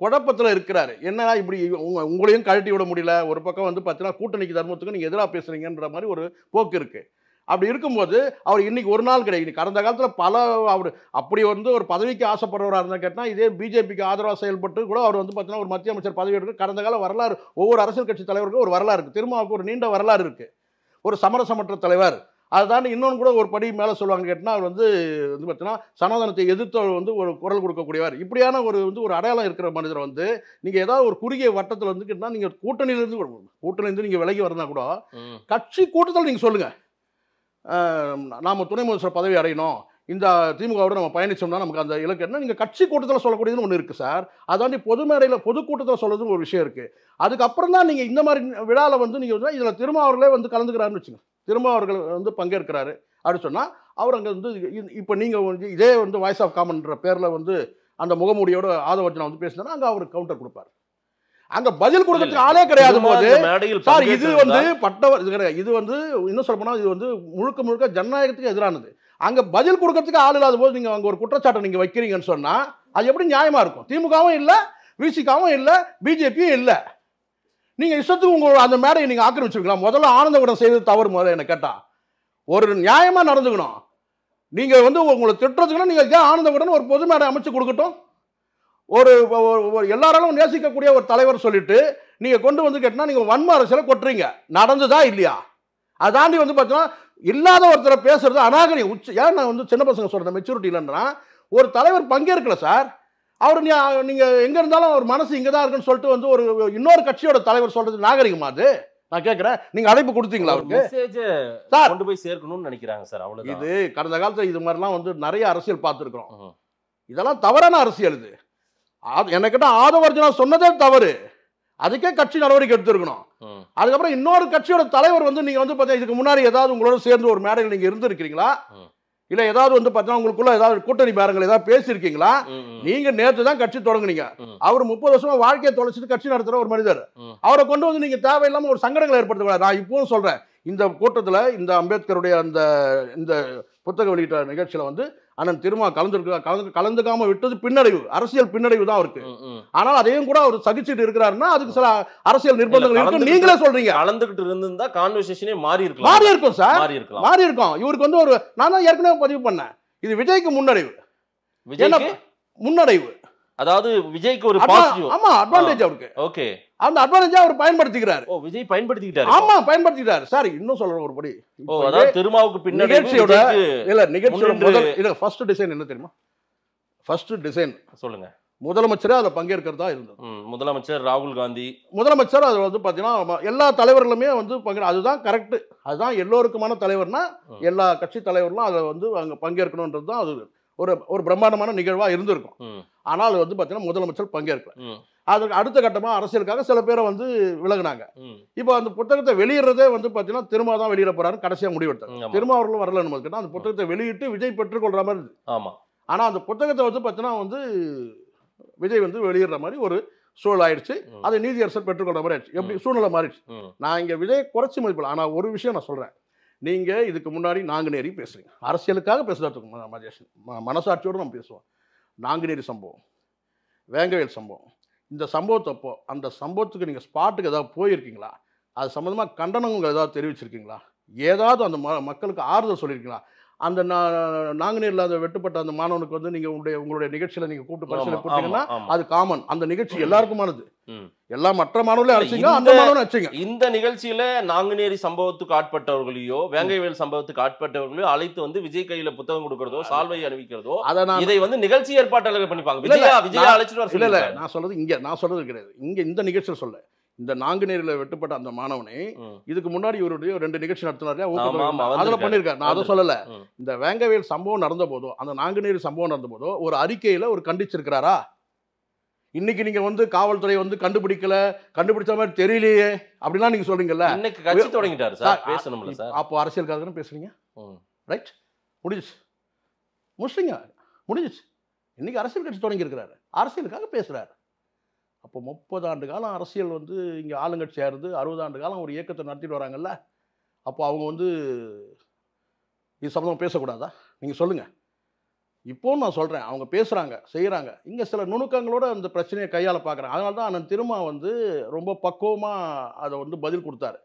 குழப்பத்தில் இருக்கிறாரு. என்னன்னா இப்படி உங்களையும் கழட்டி விட முடியல, ஒரு பக்கம் வந்து பார்த்தீங்கன்னா கூட்டணிக்கு தர்மத்துக்கு நீங்க எதிராக பேசுறீங்கன்ற மாதிரி ஒரு போக்கு இருக்கு. அப்படி இருக்கும்போது அவர் இன்னைக்கு ஒரு நாள் கிடையாது. கடந்த காலத்தில் அவர் அப்படி வந்து ஒரு பதவிக்கு ஆசைப்படுறவராக இருந்தால் கேட்டால், இதே பிஜேபிக்கு ஆதரவாக செயல்பட்டு கூட அவர் வந்து பார்த்தீங்கன்னா ஒரு மத்திய அமைச்சர் பதவி எடுத்து கடந்த கால வரலாறு, ஒவ்வொரு அரசியல் கட்சி தலைவருக்கும் ஒரு வரலாறு இருக்குது. திருமாவுக்கு ஒரு நீண்ட வரலாறு இருக்குது, ஒரு சமரசமற்ற தலைவர். அதை தாண்டி இன்னொன்று கூட ஒரு படி மேலே சொல்லுவாங்க கேட்டால், அவர் வந்து பார்த்தீங்கன்னா சனாதனத்தை எதிர்த்து வந்து ஒரு குரல் கொடுக்கக்கூடியவர். இப்படியான ஒரு அடையாளம் இருக்கிற மனிதரை வந்து நீங்கள் ஏதாவது ஒரு குறுகிய வட்டத்தில் வந்து கேட்டால், நீங்கள் கூட்டணியிலேருந்து நீங்கள் விலகி வரனா கூட கட்சி கூட்டத்தில் நீங்கள் சொல்லுங்கள், நாம் துணை முதலமைச்சர் பதவி அடையணும், இந்த திமுகவோட நம்ம பயணிச்சோம்னா நமக்கு அந்த இலக்கு என்ன, நீங்கள் கட்சி கூட்டத்தில் சொல்லக்கூடியதுன்னு ஒன்று இருக்குது சார். அதாண்டி பொது மேடையில் பொதுக்கூட்டத்தில் சொல்கிறதுன்னு ஒரு விஷயம் இருக்குது. அதுக்கப்புறம் தான் நீங்கள் இந்த மாதிரி விழாவில் வந்து நீங்கள் இதில் திருமாவர்களே வந்து கலந்துக்கிறாருன்னு வச்சுங்க, திருமாவர்கள் வந்து பங்கேற்கிறாரு அப்படின்னு சொன்னால், அவர் அங்கே வந்து இப்போ நீங்கள் வந்து இதே வந்து வாய்ஸ் ஆஃப் காமன்ற பேரில் வந்து அந்த முகமூடியோட ஆதவர்ஜுனா வந்து பேசினா அங்கே அவர் கவுண்டர் கொடுப்பார். அங்க பதில் கொடுக்கறதுக்கு ஆளே கிடையாது போது சார், இது வந்து பட்டவர், இது வந்து இன்னும் சொல்ல போனா இது வந்து முழுக்க ஜனநாயகத்துக்கு எதிரானது. அங்க பதில் கொடுக்கறதுக்கு ஆள் இல்லாத போது நீங்க அங்க ஒரு குற்றச்சாட்டை நீங்க வைக்கிறீங்கன்னு சொன்னா அது எப்படி நியாயமா இருக்கும்? திமுகவும் இல்ல, விசிகாவும் இல்ல, பிஜேபியும் இல்ல. நீங்க இஷ்டத்துக்கு உங்க அந்த மேடையை நீங்க ஆக்கிரமிச்சிருக்கலாம். முதல்ல ஆனந்தவிடம் செய்தது தவறு. முதல்ல என்ன கேட்டா ஒரு நியாயமா நடந்துக்கணும். நீங்க வந்து உங்களை திட்டுறதுக்குன்னா நீங்க ஆனந்தவிடன் ஒரு பொது மேடை அமைச்சு கொடுக்கட்டும். ஒரு எல்லாராலும் நேசிக்கக்கூடிய ஒரு தலைவர் சொல்லிட்டு நீங்க கொண்டு வந்து கேட்டா நீங்க வன்ம அரசியலை கொட்டுறீங்க. நடந்துதா இல்லையா? அதை தாண்டி வந்து பார்த்தீங்கன்னா இல்லாத ஒருத்தரை பேசுறது அநாகரிகம். ஏன் நான் வந்து சின்ன பசங்க சொல்றேன் மெச்சூரிட்டி இல்லைன்னா, ஒரு தலைவர் பங்கேற்கல சார், அவர் நீங்க எங்க இருந்தாலும் அவர் மனசு இங்கதான் இருக்குன்னு சொல்லிட்டு வந்து ஒரு இன்னொரு கட்சியோட தலைவர் சொல்றது நாகரிகமா? அது நான் கேட்கிறேன், நீங்க அழைப்பு கொடுத்தீங்களா அவருக்கு? சார் கொண்டு போய் சேர்க்கணும்னு நினைக்கிறாங்க சார், அவ்வளவு. இது கடந்த காலத்துல இது மாதிரிலாம் வந்து நிறைய அரசியல் பார்த்துருக்கிறோம். இதெல்லாம் தவறான அரசியல். இது எனக்கிட்ட ஆதவர்ஜனா சொன்னதே தவறு, அதுக்கே கட்சி நடவடிக்கை எடுத்திருக்கணும். அதுக்கப்புறம் இன்னொரு கட்சியோட தலைவர் வந்து நீங்க வந்து பார்த்தா இதுக்கு முன்னாடி ஏதாவது உங்களோட சேர்ந்து ஒரு மேடையில் நீங்க இருந்திருக்கிறீங்களா, இல்ல ஏதாவது வந்து பார்த்தா உங்களுக்குள்ள ஏதாவது கூட்டணி பேரங்கள் ஏதாவது பேசியிருக்கீங்களா? நீங்க நேற்று தான் கட்சி தொடங்குனீங்க. அவர் 30 வருஷமா வாழ்க்கையை தொலைச்சிட்டு கட்சி நடத்துற ஒரு மனிதர். அவரை கொண்டு வந்து நீங்க தேவையில்லாம ஒரு சங்கடங்களை ஏற்படுத்தக்கூடாது. நான் இப்பவும் சொல்றேன், இந்த கூட்டத்தில் இந்த அம்பேத்கருடைய அந்த இந்த புத்தக வெளியிட்ட நிகழ்ச்சியில வந்து அண்ணன் திருமா கலந்துக்காம விட்டது பின்னடைவு, அரசியல் பின்னடைவு தான் அவருக்கு. ஆனால் அதையும் கூட அவர் சகிச்சுட்டு இருக்கிறாருன்னா அதுக்கு சில அரசியல் நிர்பந்தங்கள் இருக்கு. நீங்களே சொல்றீங்க கலந்துகிட்டு இருந்தா கான்வர்சேஷனே மாறி இருக்கும் சார், மாறி இருக்கும். இவருக்கு வந்து ஒரு நான் தான் ஏற்கனவே பதிவு பண்ணேன், இது விஜய்க்கு முன்னடைவு, விஜய்க்கு முன்னடைவு. அதாவது விஜய்க்கு ஒரு பாசிட்டிவ், ஆமா அட்வான்டேஜ் அவருக்கு. ஓகே, அந்த அட்வான்டேஜ் அவர் பயன்படுத்திக்கிறார். ஓ விஜய் பயன்படுத்திக்கிட்டாரு. ஆமா பயன்படுத்திட்டார் சார். இன்னும் சொல்ற ஒருபடி, ஓ அதாவது திருமாவுக்கு பின்னாடி நிகழ்ச்சியோட இல்ல நிகழ்ச்சியோட முதல் இல்ல ஃபர்ஸ்ட் டிசைன் என்ன தெரியுமா? ஃபர்ஸ்ட் டிசைன் சொல்லுங்க. முதலமைச்சரே அதுல பங்கேற்கிறதா இருந்தது. முதலமைச்சர் ராகுல் காந்தி முதலமைச்சர் அது வந்து பாத்தீங்கன்னா எல்லா தலைவர்களுமே வந்து அதுதான் கரெக்ட். அதுதான் எல்லோருக்குமான தலைவர்னா எல்லா கட்சி தலைவர்களும் அதை வந்து அங்க பங்கேற்கணும்ன்றது தான் அது ஒரு பிரம்மாண்டமான நிகழ்வா இருந்திருக்கும். ஆனால் அது வந்து பாத்தீங்கன்னா முதலமைச்சர் பங்கேற்கல. அதுக்கு அடுத்த கட்டமா அரசியலுக்காக சில பேரை வந்து விலகுனாங்க. இப்போ அந்த புத்தகத்தை வெளியிடுறதே வந்து பாத்தீங்கன்னா திருமா தான் வெளியிட போறாரு கடைசியா முடிவெடுத்தாங்க. திருமா அவர்களும் வரல நமக்கு, அந்த புத்தகத்தை வெளியிட்டு விஜய் பெற்றுக்கொள்ற மாதிரி இருக்கு. ஆமா, ஆனா அந்த புத்தகத்தை வந்து பாத்தீங்கன்னா வந்து விஜய் வந்து வெளியிடுற மாதிரி ஒரு சூழல் ஆயிடுச்சு. அதை நீதியரசர் பெற்றுக்கொள்ற மாதிரி ஆயிடுச்சு. எப்படி சூழ்நிலை மாறிடுச்சு. நான் இங்க விஜய் குறைச்சி மதிப்பிடல. ஆனா ஒரு விஷயம் நான் சொல்றேன், நீங்க இதுக்கு முன்னாடி நாங்குநேரி பேசுறீங்க, அரசியலுக்காக பேசுறதுக்கு மனசாட்சியோடு நம்ம பேசுவோம். நாங்குநேரி சம்பவம், வேங்கவேல் சம்பவம், இந்த சம்பவத்தப்போ அந்த சம்பவத்துக்கு நீங்கள் ஸ்பாட்டுக்கு ஏதாவது போயிருக்கீங்களா? அது சம்மந்தமாக கண்டனங்கள் ஏதாவது தெரிவிச்சிருக்கீங்களா? ஏதாவது அந்த மக்களுக்கு ஆறுதல் சொல்லியிருக்கீங்களா? அந்த நாங்குநேரில் அந்த வெட்டுப்பட்ட அந்த மாணவனுக்கு வந்து நீங்கள் உங்களுடைய நிகழ்ச்சியில் நீங்கள் கூப்பிட்டு பரிசீலனை கொடுத்தீங்கன்னா அது காமன். அந்த நிகழ்ச்சி எல்லாருக்குமானது. எல்லா மற்ற மாணவர்களையும் அழைச்சிங்க, அந்த மாணவனும் அழைச்சிங்க. இந்த நிகழ்ச்சியில நாங்குநேரி சம்பவத்துக்கு ஆட்பட்டவர்களையோ வேங்கைவேல் சம்பவத்துக்கு ஆட்பட்டவர்களையோ அழைத்து வந்து விஜய் கையில புத்தகம் கொடுக்கறதோ சால்வை அணிவிக்கிறதோ இதை வந்து நிகழ்ச்சி ஏற்பாட்டாளர்கள் பண்ணிப்பாங்க. விஜய் அழைச்சிட்டு வர இல்ல நான் சொல்றது இங்க, நான் சொல்றது கிடையாது. இங்க இந்த நிகழ்ச்சியில் சொல்ல, இந்த நாங்குநேரியில் வெட்டுப்பட்ட அந்த மாணவனை இதுக்கு முன்னாடி இவருடைய 2 நிகழ்ச்சி நடத்தினாரு, அதுல பண்ணிருக்காரு. நான் அதை சொல்லல. இந்த வேங்கவேல் சம்பவம் நடந்த போதோ அந்த நாங்குநேரி சம்பவம் நடந்த போதோ ஒரு அறிக்கையில ஒரு கண்டிச்சிருக்கிறாரா? இன்னைக்கு நீங்க வந்து காவல்துறை வந்து கண்டுபிடிச்ச மாதிரி தெரியலையே அப்படிலாம் நீங்க சொல்றீங்கல்ல. இன்னைக்கு கட்சி தொடங்கிட்டாரு சார், பேசணும்ல சார். அப்போ அரசியலுக்காக தானே பேசுறீங்க, ரைட்? முடிஞ்சிச்சு, முடிச்சிங்க, முடிஞ்சிச்சு. இன்னைக்கு அரசியல் கட்சி தொடங்கி இருக்கிறாரு, அரசியலுக்காக பேசுறாரு. அப்போ 30 ஆண்டு காலம் அரசியல் வந்து இங்கே ஆளுங்கட்சியாக இருந்து 60 ஆண்டு காலம் ஒரு இயக்கத்தை நடத்திட்டு வராங்கல்ல, அப்போ அவங்க வந்து இது சம்மந்தமாக பேசக்கூடாதா? நீங்கள் சொல்லுங்கள். இப்போவும் நான் சொல்கிறேன், அவங்க பேசுகிறாங்க, செய்கிறாங்க. இங்கே சில நுணுக்கங்களோட அந்த பிரச்சனையை கையாள பார்க்குறாங்க. அதனால தான் அண்ணன் திருமா வந்து ரொம்ப பக்குவமாக அதை வந்து பதில் கொடுத்தாரு.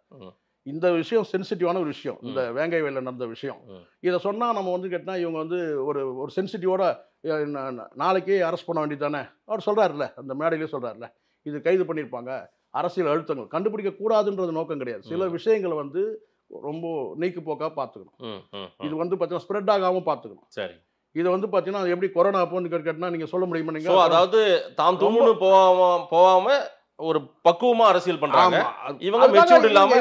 இந்த விஷயம் சென்சிட்டிவான ஒரு விஷயம், இந்த வேங்கைவேலில் நடந்த விஷயம். இதை சொன்னால் நம்ம வந்து கேட்டால் இவங்க வந்து ஒரு சென்சிட்டிவோட நாளைக்கே அரெஸ்ட் பண்ண வேண்டியது தானே அவர் சொல்கிறாருல்ல, அந்த மேடையிலே சொல்கிறாருல்ல, இது கைது பண்ணியிருப்பாங்க, அரசியல் அழுத்தங்கள் கண்டுபிடிக்க கூடாதுன்றது நோக்கம் கிடையாது. சில விஷயங்களை வந்து ரொம்ப நீக்கு போக்காக பார்த்துக்கணும். இது வந்து பார்த்தீங்கன்னா ஸ்ப்ரெட் ஆகாமல் பார்த்துக்கணும். சரி, இதை வந்து பார்த்தீங்கன்னா எப்படி கொரோனா அப்போன்னு கேட்டால் நீங்கள் சொல்ல முடியுமா? நீங்கள் அதாவது தாம் தும்முன்னு போகாம ஒரு பக்குவமா அரசியல் பண்றாங்க. இவங்க மெச்சூர்ட் இல்லாம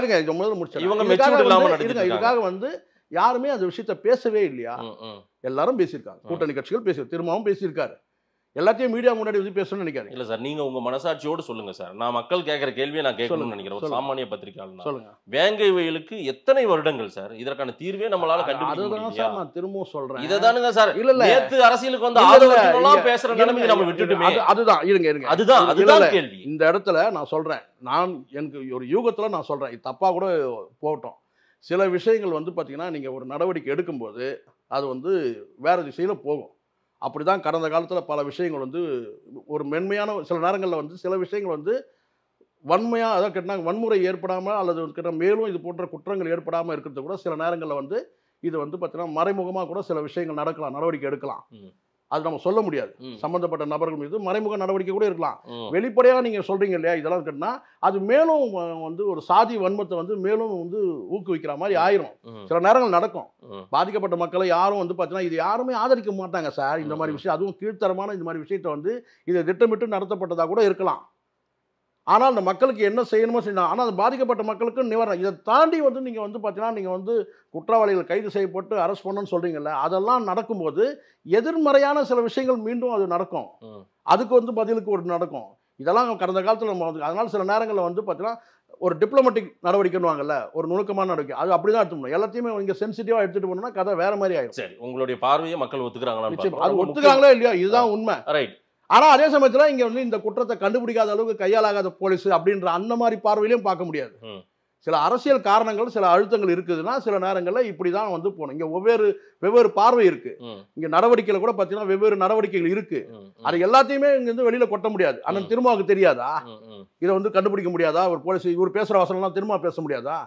இவங்க மெச்சூர்ட் இல்லாம நடந்துட்டாங்க. இதுக்காக வந்து யாருமே அந்த விஷயத்தை பேசவே இல்லையா? எல்லாரும் பேசியிருக்காங்க, கூட்டணி கட்சிகள் பேசி, திருமாவும் பேசியிருக்காரு. எல்லாத்தையும் மீடியா முன்னாடி வந்து பேசணும்னு நினைக்காது. இல்ல சார், நீங்க உங்க மனசாட்சியோடு சொல்லுங்க சார். நான் மக்கள் கேட்கிற கேள்வியை நான் கேட்கணும்னு நினைக்கிறேன். ஒரு சாமானிய பத்திரிகையாளர் சொல்லுங்க. வேங்கைவேலுக்கு எத்தனை வருடங்கள் சார்? இதற்கான தீர்வே நம்மளால கண்டுபிடிக்க முடியல. நான் திரும்பவும் சொல்றேன், இததானுங்க சார். இல்ல இல்ல, நேத்து அரசியலுக்கு வந்து ஆதரவுலாம் பேசுற நிலைமையை நம்ம விட்டுட்டுமே. அதுதான் இருங்க அதுதான் கேள்வி. இந்த இடத்துல நான் சொல்றேன், எனக்கு ஒரு யூகத்துல நான் சொல்றேன், இது தப்பா கூட போகட்டும். சில விஷயங்கள் வந்து பாத்தீங்கன்னா நீங்க ஒரு நடவடிக்கை எடுக்கும்போது அது வந்து வேற திசையில போகும். அப்படிதான் கடந்த காலத்தில் பல விஷயங்கள் வந்து ஒரு மென்மையான சில நேரங்களில் வந்து சில விஷயங்கள் வந்து வன்மையாக அதாவது கேட்டால் வன்முறை ஏற்படாமல் அல்லது கேட்டால் மேலும் இது போன்ற குற்றங்கள் ஏற்படாமல் இருக்கிறது கூட சில நேரங்களில் வந்து இது வந்து பார்த்தீங்கன்னா மறைமுகமாக கூட சில விஷயங்கள் நடக்கலாம், நடவடிக்கை எடுக்கலாம். அது நம்ம சொல்ல முடியாது. சம்பந்தப்பட்ட நபர்கள் மீது மறைமுக நடவடிக்கை கூட இருக்கலாம். வெளிப்படையாக நீங்க சொல்றீங்க இல்லையா, இதெல்லாம் கேட்டா அது மேலும் வந்து ஒரு சாதி வன்மத்தை வந்து மேலும் வந்து ஊக்குவிக்கிற மாதிரி ஆயிரும். சில நேரங்கள் நடக்கும். பாதிக்கப்பட்ட மக்களை யாரும் வந்து பார்த்தீங்கன்னா இது யாருமே ஆதரிக்க மாட்டாங்க சார். இந்த மாதிரி விஷயம், அதுவும் கீழ்த்தரமான இந்த மாதிரி விஷயத்தை வந்து இதை திட்டமிட்டு நடத்தப்பட்டதா கூட இருக்கலாம். ஆனால் அந்த மக்களுக்கு என்ன செய்யணுமோ செய்யணும். ஆனால் அது பாதிக்கப்பட்ட மக்களுக்கு நிவாரணம். இதை தாண்டி வந்து நீங்கள் வந்து பார்த்தீங்கன்னா நீங்கள் வந்து குற்றவாளிகள் கைது செய்யப்பட்டு அரெஸ்ட் பண்ணணும்னு சொல்கிறீங்கல்ல, அதெல்லாம் நடக்கும்போது எதிர்மறையான சில விஷயங்கள் மீண்டும் அது நடக்கும். அதுக்கு வந்து பதிலுக்கு ஒரு நடக்கும். இதெல்லாம் கடந்த காலத்தில் நம்ம வந்து அதனால் சில நேரங்களில் வந்து பார்த்தீங்கன்னா ஒரு டிப்ளமேட்டிக் நடவடிக்கைன்னுவாங்கல்ல, ஒரு நுணுக்கமான நடவடிக்கை, அது அப்படி தான் எடுத்துக்கணும். எல்லாத்தையுமே இங்கே சென்சிட்டிவாக எடுத்துகிட்டு போனோம்னா கதை வேற மாதிரி ஆயிடும். சரி, உங்களுடைய பார்வையை மக்கள் ஒத்துக்கிறாங்களா? அது ஒத்துக்கிறாங்களோ இல்லையோ, இதுதான் உண்மை. ரைட். ஆனால் அதே சமயத்தில் இங்கே வந்து இந்த குற்றத்தை கண்டுபிடிக்காத அளவுக்கு கையாளாகாத போலீஸ் அப்படின்ற அந்த மாதிரி பார்வையிலையும் பார்க்க முடியாது. சில அரசியல் காரணங்கள், சில அழுத்தங்கள் இருக்குதுன்னா சில நேரங்களில் இப்படி தான் வந்து போகணும். இங்கே வெவ்வேறு பார்வை இருக்கு. இங்கே நடவடிக்கையில் கூட பார்த்தீங்கன்னா வெவ்வேறு நடவடிக்கைகள் இருக்கு. அது எல்லாத்தையுமே இங்கே வந்து வெளியில் கொட்ட முடியாது. அண்ணன் திருமாவுக்கு தெரியாதா? இதை வந்து கண்டுபிடிக்க முடியாதா? ஒரு போலீஸ் இவர் பேசுகிற வசனம்லாம் திரும்ப பேச முடியாதா?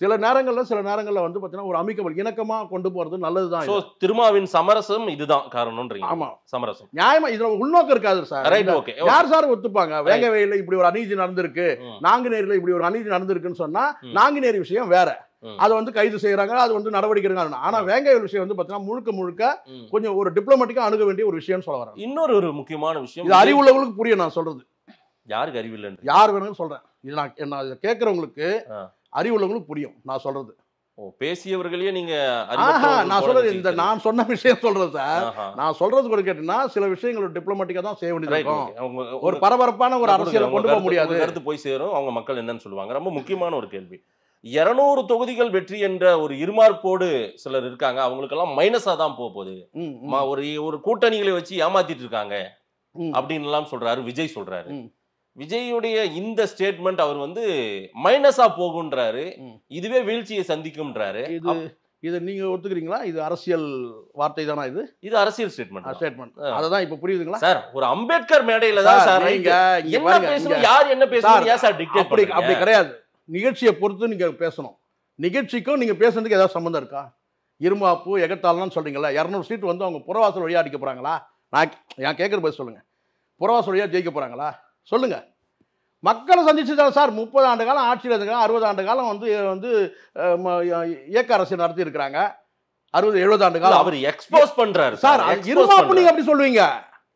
சில நேரங்களில் வந்து பார்த்தீங்கன்னா ஒரு அமைக்கபல் இணக்கமாக கொண்டு போகிறது நல்லது தான். திருமாவின் சமரசம் இதுதான் காரணம்ன்றீங்க? ஆமாம், சமரசம் நியாயமா. இதில் உள்நோக்கம் இருக்காது சார். Right, okay. யார் சார் ஒத்துப்பாங்க? வேங்கவேலில் இப்படி ஒரு அநீதி நடந்திருக்கு, நாங்குநேரியில் இப்படி ஒரு அநீதி நடந்திருக்குன்னு சொன்னா நாங்குநேரி விஷயம் வேற. அதை வந்து கைது செய்யறாங்க, அது வந்து நடவடிக்கை எடுக்கிறாங்க. ஆனா வேங்கவேல் விஷயம் வந்து பாத்தீங்கன்னா முழுக்க கொஞ்சம் ஒரு டிப்ளமேட்டிக்கா அணுக வேண்டிய ஒரு விஷயம் சொல்ல வரேன். இன்னொரு முக்கியமான விஷயம், இது அறிவுள்ளவங்களுக்கு புரியும் நான் சொல்றது. யாருக்கு அறிவு இல்லைன்னு யார் வேணும்னு சொல்றேன். இது நான் கேட்கறவங்களுக்கு அறிவுள்ளவங்களுக்கு புரியும் நான் சொல்றது. பேசியவர்களே நீங்க நான் சொல்றது இந்த நான் சொன்ன விஷயம் சொல்றது சார். நான் சொல்றது கூட கேட்டீங்கன்னா சில விஷயங்கள் டிப்ளமேட்டிக்கா தான் செய்ய வேண்டியது இருக்கும். ஒரு பரபரப்பான ஒரு அரசியலை கொண்டு போக முடியாது. கருத்து போய் சேரும், அவங்க மக்கள் என்னன்னு சொல்லுவாங்க. ரொம்ப முக்கியமான ஒரு கேள்வி. 200 தொகுதிகள் வெற்றி என்ற ஒரு இருமார்ப்போடு சிலர் இருக்காங்க, அவங்களுக்கெல்லாம் மைனஸா தான் போகுது. ஒரு கூட்டணிகளை வச்சு ஏமாத்திட்டு இருக்காங்க அப்படின்னு எல்லாம் சொல்றாரு விஜய். சொல்றாரு விஜயுடைய இந்த ஸ்டேட்மெண்ட் அவர் வந்து மைனஸா போகுன்றாரு, இதுவே வீழ்ச்சியை சந்திக்கும்ன்றாரு. இது நீங்க ஒத்துக்கிறீங்களா? இது அரசியல் வார்த்தை தானா? இது அரசியல் ஸ்டேட்மெண்ட். அததான் இப்ப புரியுதுங்களா சார்? ஒரு அம்பேத்கர் மேடையில தான் சார் நீங்க என்ன பேசணும், யார் என்ன பேசணும், ஏன் சார் டிக்டேட் பண்றீங்க? அப்படி கிடையாது. நிகழ்ச்சியை பொறுத்து நீங்க பேசணும். நிகழ்ச்சிக்கும் நீங்க பேசுறதுக்கு ஏதாவது சம்பந்தம் இருக்கா? இருமாப்பு எகத்தாலாம் சொல்றீங்களா? 200 சீட் வந்து அவங்க புறவாசல் வழியா அடிக்க போறாங்களா? நான் கேட்கற பதில் சொல்லுங்க. புறவாசல் வழியா ஜெயிக்க போறாங்களா? சொல்லுங்க. மக்களை சந்திச்சு சார் 30 ஆண்டு காலம் ஆட்சியில் இருக்காங்க, 60 ஆண்டு காலம் வந்து இயக்க அரசியல் நடத்தி இருக்கிறாங்க. 60-70 ஆண்டு காலம் அவர் எக்ஸ்போஸ் பண்றாரு சார். இருமாப்பு நீங்க எப்படி சொல்லுவீங்க?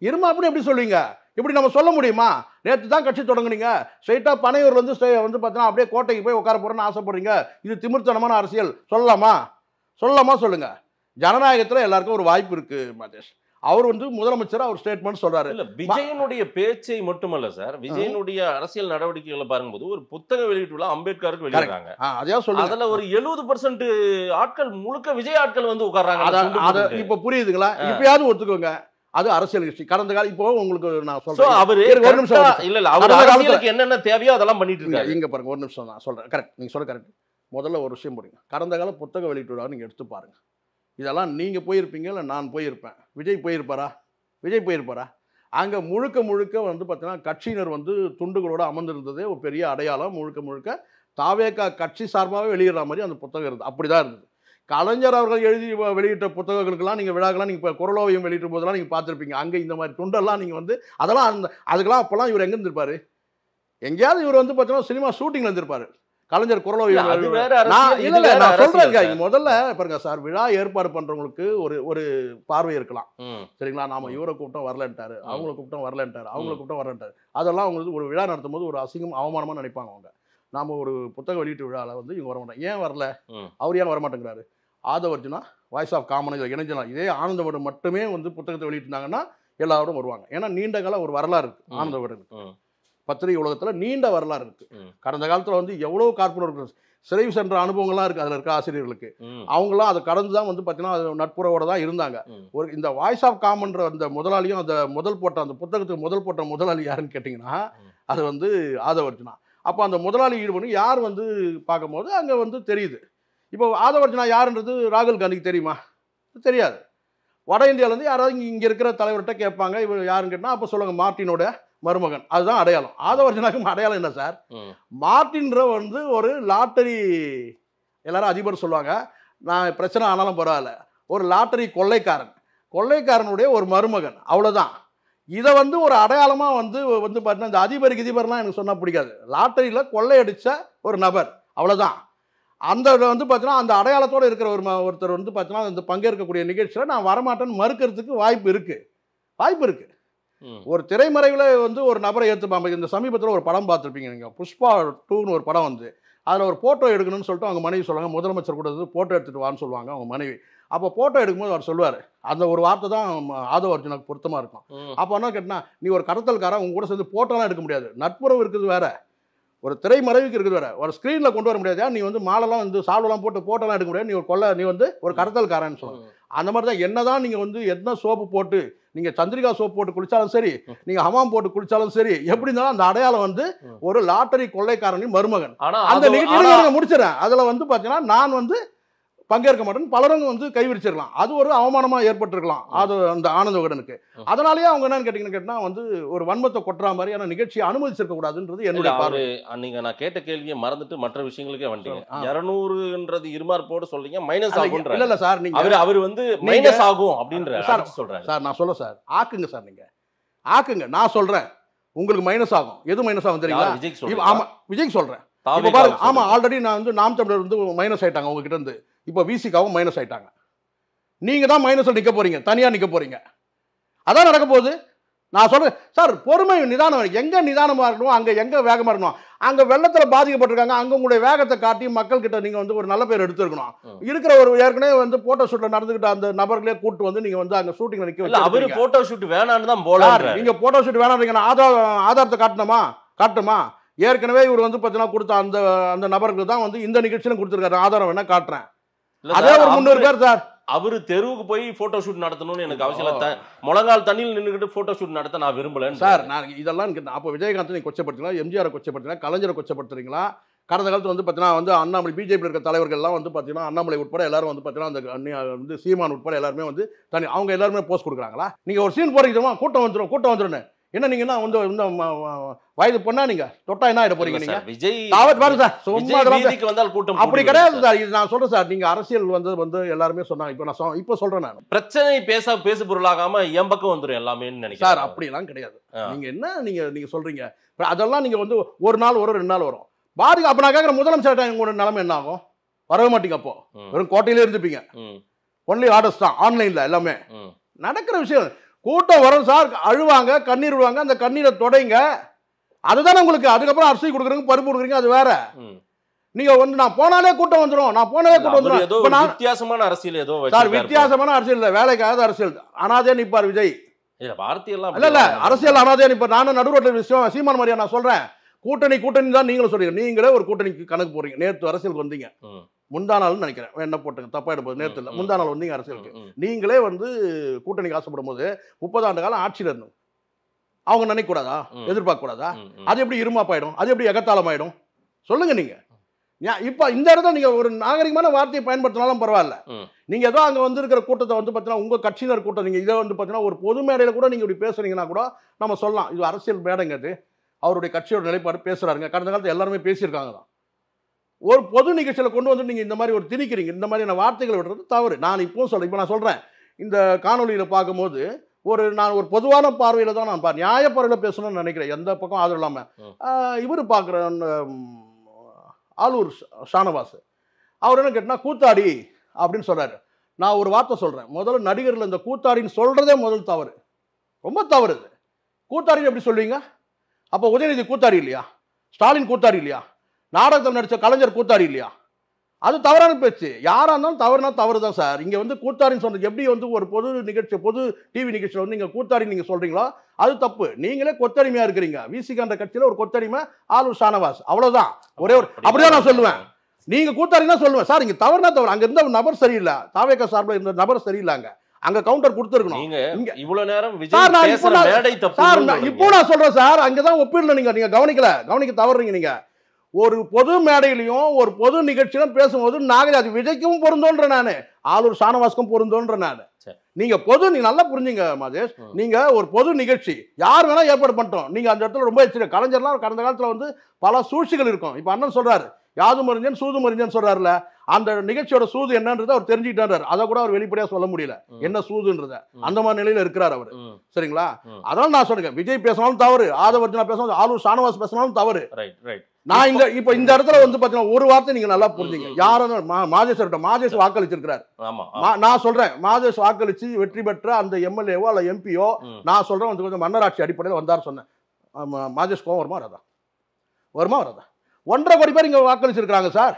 இருமாப்புன்னு எப்படி சொல்லுவீங்க? இப்படி நம்ம சொல்ல முடியுமா? நேற்று தான் கட்சி தொடங்குனீங்க, ஸ்ட்ரைட்டா பனையூர்ல வந்து பார்த்தீங்கன்னா அப்படியே கோட்டைக்கு போய் உட்கார போறேன்னு ஆசைப்படுறீங்க. இது திமிர்த்தனமான அரசியல் சொல்லலாமா? சொல்லுங்க. ஜனநாயகத்தில் எல்லாருக்கும் ஒரு வாய்ப்பு இருக்கு மாதேஷ். அவர் வந்து முதலமைச்சர் அவர் ஸ்டேட்மெண்ட் சொல்றாரு. இல்ல விஜயனுடைய பேச்சை மட்டுமல்ல சார், விஜயனுடைய அரசியல் நடவடிக்கைகளை பாரும்போது ஒரு புத்தக வெளியீட்டு விழா அம்பேத்கருக்கு வெளியிடுறாங்க. அதுல ஒரு 70% ஆட்கள் முழுக்க விஜய் ஆட்கள் வந்து உட்கார்றாங்க. இப்ப புரியுதுங்களா? இப்பயாவது ஒத்துக்கோங்க, அது அரசியல் ஹிஸ்டரி. கடந்த காலம் இப்போ உங்களுக்கு நான் சொல்றேன். அவரு ஒரு நிமிஷம் இல்ல அவர் அரசியலுக்கு என்னென்ன தேவையோ அதெல்லாம் பண்ணிட்டு இருக்காங்க. இங்க பாருங்க, ஒரு நிமிஷம் நான் சொல்றேன். கரெக்ட், நீங்க சொல்ற கரெக்ட். முதல்ல ஒரு விஷயம் போடுங்க. கடந்த கால புத்தக வெளியீட்டு விழா நீங்க எடுத்து பாருங்க. இதெல்லாம் நீங்கள் போயிருப்பீங்க, இல்லை நான் போயிருப்பேன். விஜய் போயிருப்பாரா? அங்கே முழுக்க வந்து பார்த்தீங்கன்னா கட்சியினர் வந்து துண்டுகளோடு அமர்ந்திருந்ததே ஒரு பெரிய அடையாளம். முழுக்க தாவேகா கட்சி சார்பாகவே வெளியிடுற மாதிரி அந்த புத்தகம் இருந்தது. அப்படி தான் இருந்தது. கலைஞர் அவர்கள் எழுதி வெளியிட்ட புத்தகங்களுக்கெல்லாம் நீங்கள் விழாக்கெல்லாம் நீங்கள் இப்போ குரலோவியம் வெளியிட்ட போதெல்லாம் நீங்கள் பார்த்துருப்பீங்க. அங்கே இந்த மாதிரி துண்டெல்லாம் நீங்கள் வந்து அதெல்லாம் அதுக்கெல்லாம் அப்போல்லாம் இவர் எங்கே இருந்திருப்பார்? எங்கேயாவது இவர் வந்து பார்த்தீங்கன்னா சினிமா ஷூட்டிங்கில் இருந்திருப்பார். கலைஞர் குரலோவியம் நான் சொல்றேன். முதல்ல பாருங்க சார், விழா ஏற்பாடு பண்றவங்களுக்கு ஒரு பார்வை இருக்கலாம், சரிங்களா? நாம இவரை கூப்பிட்டோம் வரலன்ட்டாரு, அவங்கள கூப்பிட்டோம் வரலன்ட்டாரு. அதெல்லாம் அவங்களுக்கு ஒரு விழா நடத்தும் போது ஒரு அசிங்கம் அவமானமா நினைப்பாங்க அவங்க. நாம ஒரு புத்தக வெளியீட்டு விழாவில் வந்து இவங்க வர மாட்டாங்க. ஏன் வரல? அவர் ஏன் வரமாட்டேங்கிறாரு? ஆதவர்ஜுனா வாய்ஸ் ஆஃப் காமன் இணைஞ்சலாம். இதே ஆனந்தவடன் மட்டுமே வந்து புத்தகத்தை வெளியிட்டாங்கன்னா எல்லாரும் வருவாங்க. ஏன்னா நீண்ட கால ஒரு வரலாறு இருக்கு ஆனந்தவடனுக்கு. பத்திரிகை உலகத்தில் நீண்ட வரலாறு இருக்கு. கடந்த காலத்தில் வந்து எவ்வளோ கார்பரேட் சிறை சென்ற அனுபவங்கள்லாம் இருக்கு அதில் இருக்க ஆசிரியர்களுக்கு. அவங்களாம் அதை கடந்து தான் வந்து பார்த்தீங்கன்னா அது நட்புறவோட தான் இருந்தாங்க. ஒரு இந்த வாய்ஸ் ஆஃப் காமன்ற அந்த முதலாளியும் அந்த அந்த புத்தகத்துக்கு முதல் போட்ட முதலாளி யாருன்னு கேட்டிங்கன்னா அது வந்து ஆதவர்ஜுனா. அப்போ அந்த முதலாளி ஈடுபட்டு யார் வந்து பார்க்கும்போது அங்கே வந்து தெரியுது. இப்போ ஆதவர்ஜுனா யாருன்றது ராகுல் காந்திக்கு தெரியுமா? தெரியாது. வட இந்தியாவிலேருந்து யாராவது இங்கே இருக்கிற தலைவர்கிட்ட கேட்பாங்க, இவர் யாருன்னு கேட்டால் அப்போ சொல்லுங்க மார்ட்டினோட மருமகன். அதுதான் அடையாளம். ஆதவர்ஜுனாக்கு அடையாளம் என்ன சார்? மார்ட்டின்ற வந்து ஒரு லாட்டரி, எல்லாரும் அதிபர் சொல்லுவாங்க, நான் பிரச்சனை ஆனாலும் பரவாயில்ல, ஒரு லாட்டரி கொள்ளைக்காரனுடைய ஒரு மருமகன், அவ்வளோதான். இதை வந்து ஒரு அடையாளமாக வந்து பார்த்தீங்கன்னா இந்த அதிபர் கிதிபர்லாம் எனக்கு சொன்னால் பிடிக்காது. லாட்டரியில் கொள்ளையடித்த ஒரு நபர், அவ்வளோதான். அந்த வந்து பார்த்தீங்கன்னா அந்த அடையாளத்தோடு இருக்கிற ஒருத்தர் வந்து பார்த்தீங்கன்னா இந்த பங்கேற்கக்கூடிய நிகழ்ச்சியில் நான் வரமாட்டேன்னு மறுக்கிறதுக்கு வாய்ப்பு இருக்குது. ஒரு திரைமறைவில் வந்து ஒரு நபரை ஏற்றுப்பாங்க. இந்த சமீபத்தில் ஒரு படம் பார்த்துருப்பீங்க நீங்கள், புஷ்பா 2ன்னு ஒரு படம் வந்து அதில் ஒரு ஃபோட்டோ எடுக்கணும்னு சொல்லிட்டு அவங்க மனைவி சொல்லுவாங்க, முதலமைச்சர் கூட வந்து ஃபோட்டோ எடுத்துகிட்டு வான்னு சொல்லுவாங்க அவங்க மனைவி. அப்போ ஃபோட்டோ எடுக்கும்போது அவர் சொல்லுவார், அந்த ஒரு வார்த்தை தான் ஆதவ அர்ஜுனுக்கு பொருத்தமாக இருக்கும். அப்போ என்ன கேட்டினா, நீ ஒரு கடத்தல்காரன், உங்க கூட சேர்ந்து ஃபோட்டோலாம் எடுக்க முடியாது, நட்புறவு இருக்குது வேற, ஒரு திரைமறைவுக்கு இருக்குது வேற, ஒரு ஸ்க்ரீனில் கொண்டு வர முடியாது, நீ வந்து மாலெல்லாம் வந்து சால்வெல்லாம் போட்டு ஃபோட்டோலாம் எடுக்க முடியாது, நீ வந்து ஒரு கடத்தல்காரன்னு சொல்லுவாங்க. அந்த மாதிரி தான் என்னதான் நீங்கள் வந்து என்ன சோப்பு போட்டு, நீங்கள் சந்திரிகா சோப்பு போட்டு குளிச்சாலும் சரி, நீங்கள் ஹமாம் போட்டு குளிச்சாலும் சரி, எப்படி இருந்தாலும் அந்த அடையாளம் வந்து ஒரு லாட்டரி கொள்ளைக்காரனின் மருமகன். அந்த நிகழ்ச்சி முடிச்சிடறேன். அதில் வந்து பார்த்தீங்கன்னா நான் வந்து பங்கேற்க மாட்டேன், பலரும் வந்து கைவிரிச்சிடலாம், அது ஒரு அவமானமா ஏற்பட்டிருக்கலாம் அது அந்த ஆனந்த விகடனுக்கு. அதனாலேயே அவங்க என்னன்னு கேட்டீங்கன்னா வந்து ஒரு வன்மத்தை கொட்டுற மாதிரியான நிகழ்ச்சியை அனுமதிச்சிருக்க கூடாதுன்றது என்னுடைய பார்வை. நீங்க நான் கேட்ட கேள்வியை மறந்துட்டு மற்ற விஷயங்களுக்கே வந்துட்டீங்க. 200ன்றது இருமார்ப்போடு சொல்றீங்க, மைனஸ் ஆகும். இல்ல சார், நீங்க அவர் வந்து மைனஸ் ஆகும் அப்படின்ற சொல்றாங்க சார். நான் சொல்ல சார், ஆக்குங்க சார், நீங்க ஆக்குங்க, நான் சொல்றேன் உங்களுக்கு மைனஸ் ஆகும். எது மைனஸ் ஆகும் தெரியுங்களா? விஜய் சொல்றேன். ஆமா, விஜய் சொல்றேன். ஆமா, ஆல்ரெடி நான் வந்து நாம் தமிழர் வந்து மைனஸ் ஆயிட்டாங்க உங்ககிட்ட இருந்து, இப்போ விசிகாவும் மைனஸ் ஆயிட்டாங்க. நீங்க தான் மைனஸ்ல நிக்க போறீங்க, தனியா நிக்க போறீங்க, அதான் நடக்க போகுது. நான் சொல்றேன் சார், பொறுமை, நிதானம். எங்க நிதானமா இருக்கணும், அங்க எங்க வேகமா இருக்கணும். அங்க வெள்ளத்துல பாதிக்கப்பட்டிருக்காங்க, அங்க உங்களுடைய வேகத்தை காட்டி மக்கள் கிட்ட நீங்க வந்து ஒரு நல்ல பேர் எடுத்துருக்கணும். இருக்கிற ஒரு ஏற்கனவே வந்து போட்டோ ஷூட்ல நடந்துகிட்ட அந்த நபர்களே கூட்டு வந்து நீங்க வந்து அங்க ஷூட்டிங்ல நிக்க வச்சு, அவரு போட்டோ ஷூட் வேணான்னு தான் போலாரு. நீங்க போட்டோ ஷூட் வேணான்றீங்க, ஆதாரத்தை காட்டணுமா? ஏற்கனவே இவர் வந்து பார்த்தீங்கன்னா கொடுத்த அந்த நபருக்கு தான் வந்து இந்த நிகழ்ச்சியிலும் கொடுத்துருக்காரு, ஆதாரம் வேணா காட்டுறேன். அதே ஒரு 300 பேர் சார். அவரு தெருவுக்கு போய் போட்டோ ஷூட் நடத்தணும்னு எனக்கு அவசியம் இல்லை. முழங்கால் தண்ணியில் நின்றுக்கிட்டு போட்டோ ஷூட் நடத்த நான் விரும்பலன்னு சார். நான் இதெல்லாம் அப்போ விஜயகாந்த் நீங்க கொச்சப்படுத்தீங்களா, எம்ஜிஆரை கொச்சப்படுத்தீங்களா, கலைஞரை கொச்சப்படுத்துறீங்களா? கடந்த காலத்தில் வந்து பார்த்தீங்கன்னா வந்து அண்ணாமலை, பிஜேபி இருக்க தலைவர்கள்லாம் வந்து பார்த்தீங்கன்னா அண்ணாமலை உட்பட எல்லாரும் வந்து பார்த்தீங்கன்னா அந்த வந்து சீமான் உட்பட எல்லாருமே வந்து அவங்க எல்லாருமே போஸ்ட் கொடுக்குறாங்களா? நீங்கள் ஒரு சீன் போறீங்க, கூட்டம் வந்துடும் என்ன நீங்க என்ன வந்து இந்த வயது பொண்ணா நீங்க தொட்டா என்ன ஆயிட போறீங்க? நீங்க விஜய் பாருங்க சார், சும்மா வந்தால் கூட்டம் அப்படி கிடையாது சார். இது நான் சொல்றேன் சார், நீங்க அரசியல் வந்து எல்லாருமே சொன்னாங்க. இப்போ சொல்றேன் நான், பிரச்சனை பேசு பொருளாகாம என் பக்கம் வந்துடும் எல்லாமே நினைக்கிறேன் சார். அப்படிலாம் கிடையாது. நீங்க என்ன நீங்க சொல்றீங்க, அதெல்லாம் நீங்க வந்து ஒரு நாள் வரும், 2 நாள் வரும் பாருங்க. அப்ப நான் கேட்கற முதலமைச்சர் உங்களோட நிலைமை என்ன ஆகும்? வரவே மாட்டீங்க. அப்போ வெறும் கோட்டையிலே இருந்துப்பீங்க. ஒன்லி ஆர்டர்ஸ் தான், ஆன்லைன்ல எல்லாமே நடக்கிற விஷயம். கூட்டம் வரும் சார், அழுவாங்க, கண்ணீர் விடுவாங்க, அந்த கண்ணீரை தொடைங்க, அதுதானே உங்களுக்கு. அதுக்கப்புறம் அரிசி கொடுக்குறீங்க, பருப்பு கொடுக்குறீங்க, அது வேற. நீங்க வந்து நான் போனாலே கூட்டம் வந்துடும், நான் போனாலே கூட்டம் வந்துடும். வித்தியாசமான அரசியல் ஏதோ சார், வித்தியாசமான அரசியல் இல்லை, வேலைக்காக அரசியல். அனாதே நிப்பார் விஜய். இல்ல அரசியல் அனாதே நிப்பார். நானும் நடுரோட்ட விஷயம் சீமான் மாதிரியா நான் சொல்றேன். கூட்டணி தான் நீங்களும் சொல்றீங்க. நீங்களே ஒரு கூட்டணிக்கு கணக்கு போறீங்க. நேற்று அரசியலுக்கு வந்தீங்க, முந்தா நாள் நினைக்கிறேன், என்ன போட்டுங்க தப்பா எடுப்பது, நேற்று இல்லை முந்தா நாள் வந்தீங்க அரசியலுக்கு. நீங்களே வந்து கூட்டணிக்கு ஆசைப்படும் போது 30 ஆண்டு காலம் ஆட்சியில் இருந்தோம், அவங்க நினைக்க கூடாதா, எதிர்பார்க்க கூடாதா? அது எப்படி இருமாப்பாயிடும், அது எப்படி எகத்தாளம் ஆயிடும் சொல்லுங்க நீங்க. இப்ப இந்த இடத்துல நீங்க ஒரு நாகரிகமான வார்த்தையை பயன்படுத்தினாலும் பரவாயில்ல. நீங்க ஏதோ அங்க வந்து இருக்கிற கூட்டத்தை வந்து பாத்தீங்கன்னா உங்க கட்சியினர் கூட்டம், நீங்க இதை வந்து பாத்தீங்கன்னா ஒரு பொது மேடையில கூட நீங்க இப்படி பேசுறீங்கன்னா கூட நம்ம சொல்லலாம் இது அரசியல் மேடைங்க, அது அவருடைய கட்சியோட நிலைப்பாடு பேசுறாருங்க. கடந்த காலத்தில் எல்லாருமே பேசியிருக்காங்க தான். ஒரு பொது நிகழ்ச்சியில கொண்டு வந்து நீங்க இந்த மாதிரி ஒரு திணிக்கிறீங்க, இந்த மாதிரியான வார்த்தைகளை விடுறது தவறு. நான் இப்போ நான் சொல்றேன், இந்த காணொலியில பார்க்கும்போது நான் ஒரு பொதுவான பார்வையில தான் நான் நியாய பார்வையில் பேசணும்னு நினைக்கிறேன், எந்த பக்கம் ஆதரவு இல்லாம. இவர் பார்க்குறேன், ஆலூர் ஷானவாஸ், அவர் என்ன கேட்டா கூத்தாடி அப்படின்னு சொல்றாரு. நான் ஒரு வார்த்தை சொல்றேன், முதல்ல நடிகர்கள் இந்த கூத்தாடின்னு சொல்றதே முதல் தவறு, ரொம்ப தவறு. கூத்தாடின்னு எப்படி சொல்லுவீங்க? அப்போ உதயநிதி கூத்தாடி இல்லையா? ஸ்டாலின் கூத்தாடி இல்லையா? நாடகத்தில் நடித்த கலைஞர் கூத்தாடி இல்லையா? அது தவறான பேச்சு. யாராக இருந்தாலும் தவறுனா தவறு தான் சார். இங்கே வந்து கூத்தாடின்னு சொன்னது எப்படி வந்து ஒரு பொது நிகழ்ச்சி, பொது டிவி நிகழ்ச்சியில் வந்து நீங்கள் கூத்தாடி நீங்கள் சொல்கிறீங்களோ அது தப்பு. நீங்களே கொத்தடிமையாக இருக்கிறீங்க. விசிகான்ற கட்சியில் ஒரு கொத்தடிமை ஆலூர் ஷானவாஸ், அவ்வளோதான். ஒரே ஒரு அப்படிதான் நான் சொல்லுவேன். நீங்கள் கூத்தாடினா சொல்லுவேன் சார். இங்கே தவறுனா தவறு. அங்கே இருந்த நபர் சரியில்லை, தாவேகா சார்பில் இருந்த நபர் சரியில்லைங்க, அங்க கவுண்டர் கொடுத்துருக்கணும். இவ்வளவு நேரம் விஜய் இப்போ நான் சொல்றேன் சார், அங்கதான் ஒப்பிடல. நீங்க கவனிக்க தவறுறீங்க. நீங்க ஒரு பொது மேடையிலையும் ஒரு பொது நிகழ்ச்சியிலும் பேசும்போது நாகராஜ் விஜய்க்கும் பொருந்தோன்ற நானு, ஆலூர் ஷானவாஸ்க்கும் பொருந்தோன்ற நானு. நீங்க நீங்க நல்லா புரிஞ்சுங்க மாதேஷ். நீங்க ஒரு பொது நிகழ்ச்சி யார் வேணா ஏற்பாடு பண்ணிட்டோம். நீங்க அந்த இடத்துல ரொம்ப எச்சரிக்கை. கலைஞர்லாம் கடந்த காலத்துல வந்து பல சூழ்ச்சிகள் இருக்கும். இப்ப அண்ணன் சொல்றாரு யாதும் அறிஞ்சன் சூதும் அறிஞ்சன் சொல்றாருல, அந்த நிகழ்ச்சியோட சூது என்னன்றதை அவர் தெரிஞ்சுக்கிட்டாரு. அதை கூட அவர் வெளிப்படையா சொல்ல முடியல என்ன சூதுன்றத. அந்த மாதிரி நிலையில இருக்கிறார் அவரு. சரிங்களா? அதனால நான் சொல்றேன், விஜய் பேசினாலும் தவறு, ஆதவர்ஜனா பேசினாலும், ஆலூர் ஷானவாஸ் பேசினாலும் தவறு. நான் இந்த இடத்துல வந்து பாத்தீங்கன்னா ஒரு வார்த்தை நீங்க நல்லா புரிஞ்சுங்க. யாரும் மாதேஷ் வாக்களிச்சிருக்கிறார். நான் சொல்றேன், மாதேஷ் வாக்களிச்சு வெற்றி பெற்ற அந்த எம்எல்ஏவோ அல்ல எம்பியோ நான் சொல்றேன் வந்து கொஞ்சம் மன்னராட்சி அடிப்படையில் வந்தார் சொன்னேன். மாதேஷ் கோவம் வருமா வராதா? 1.5 கோடி பேர் இங்க வாக்களிச்சிருக்காங்க சார்.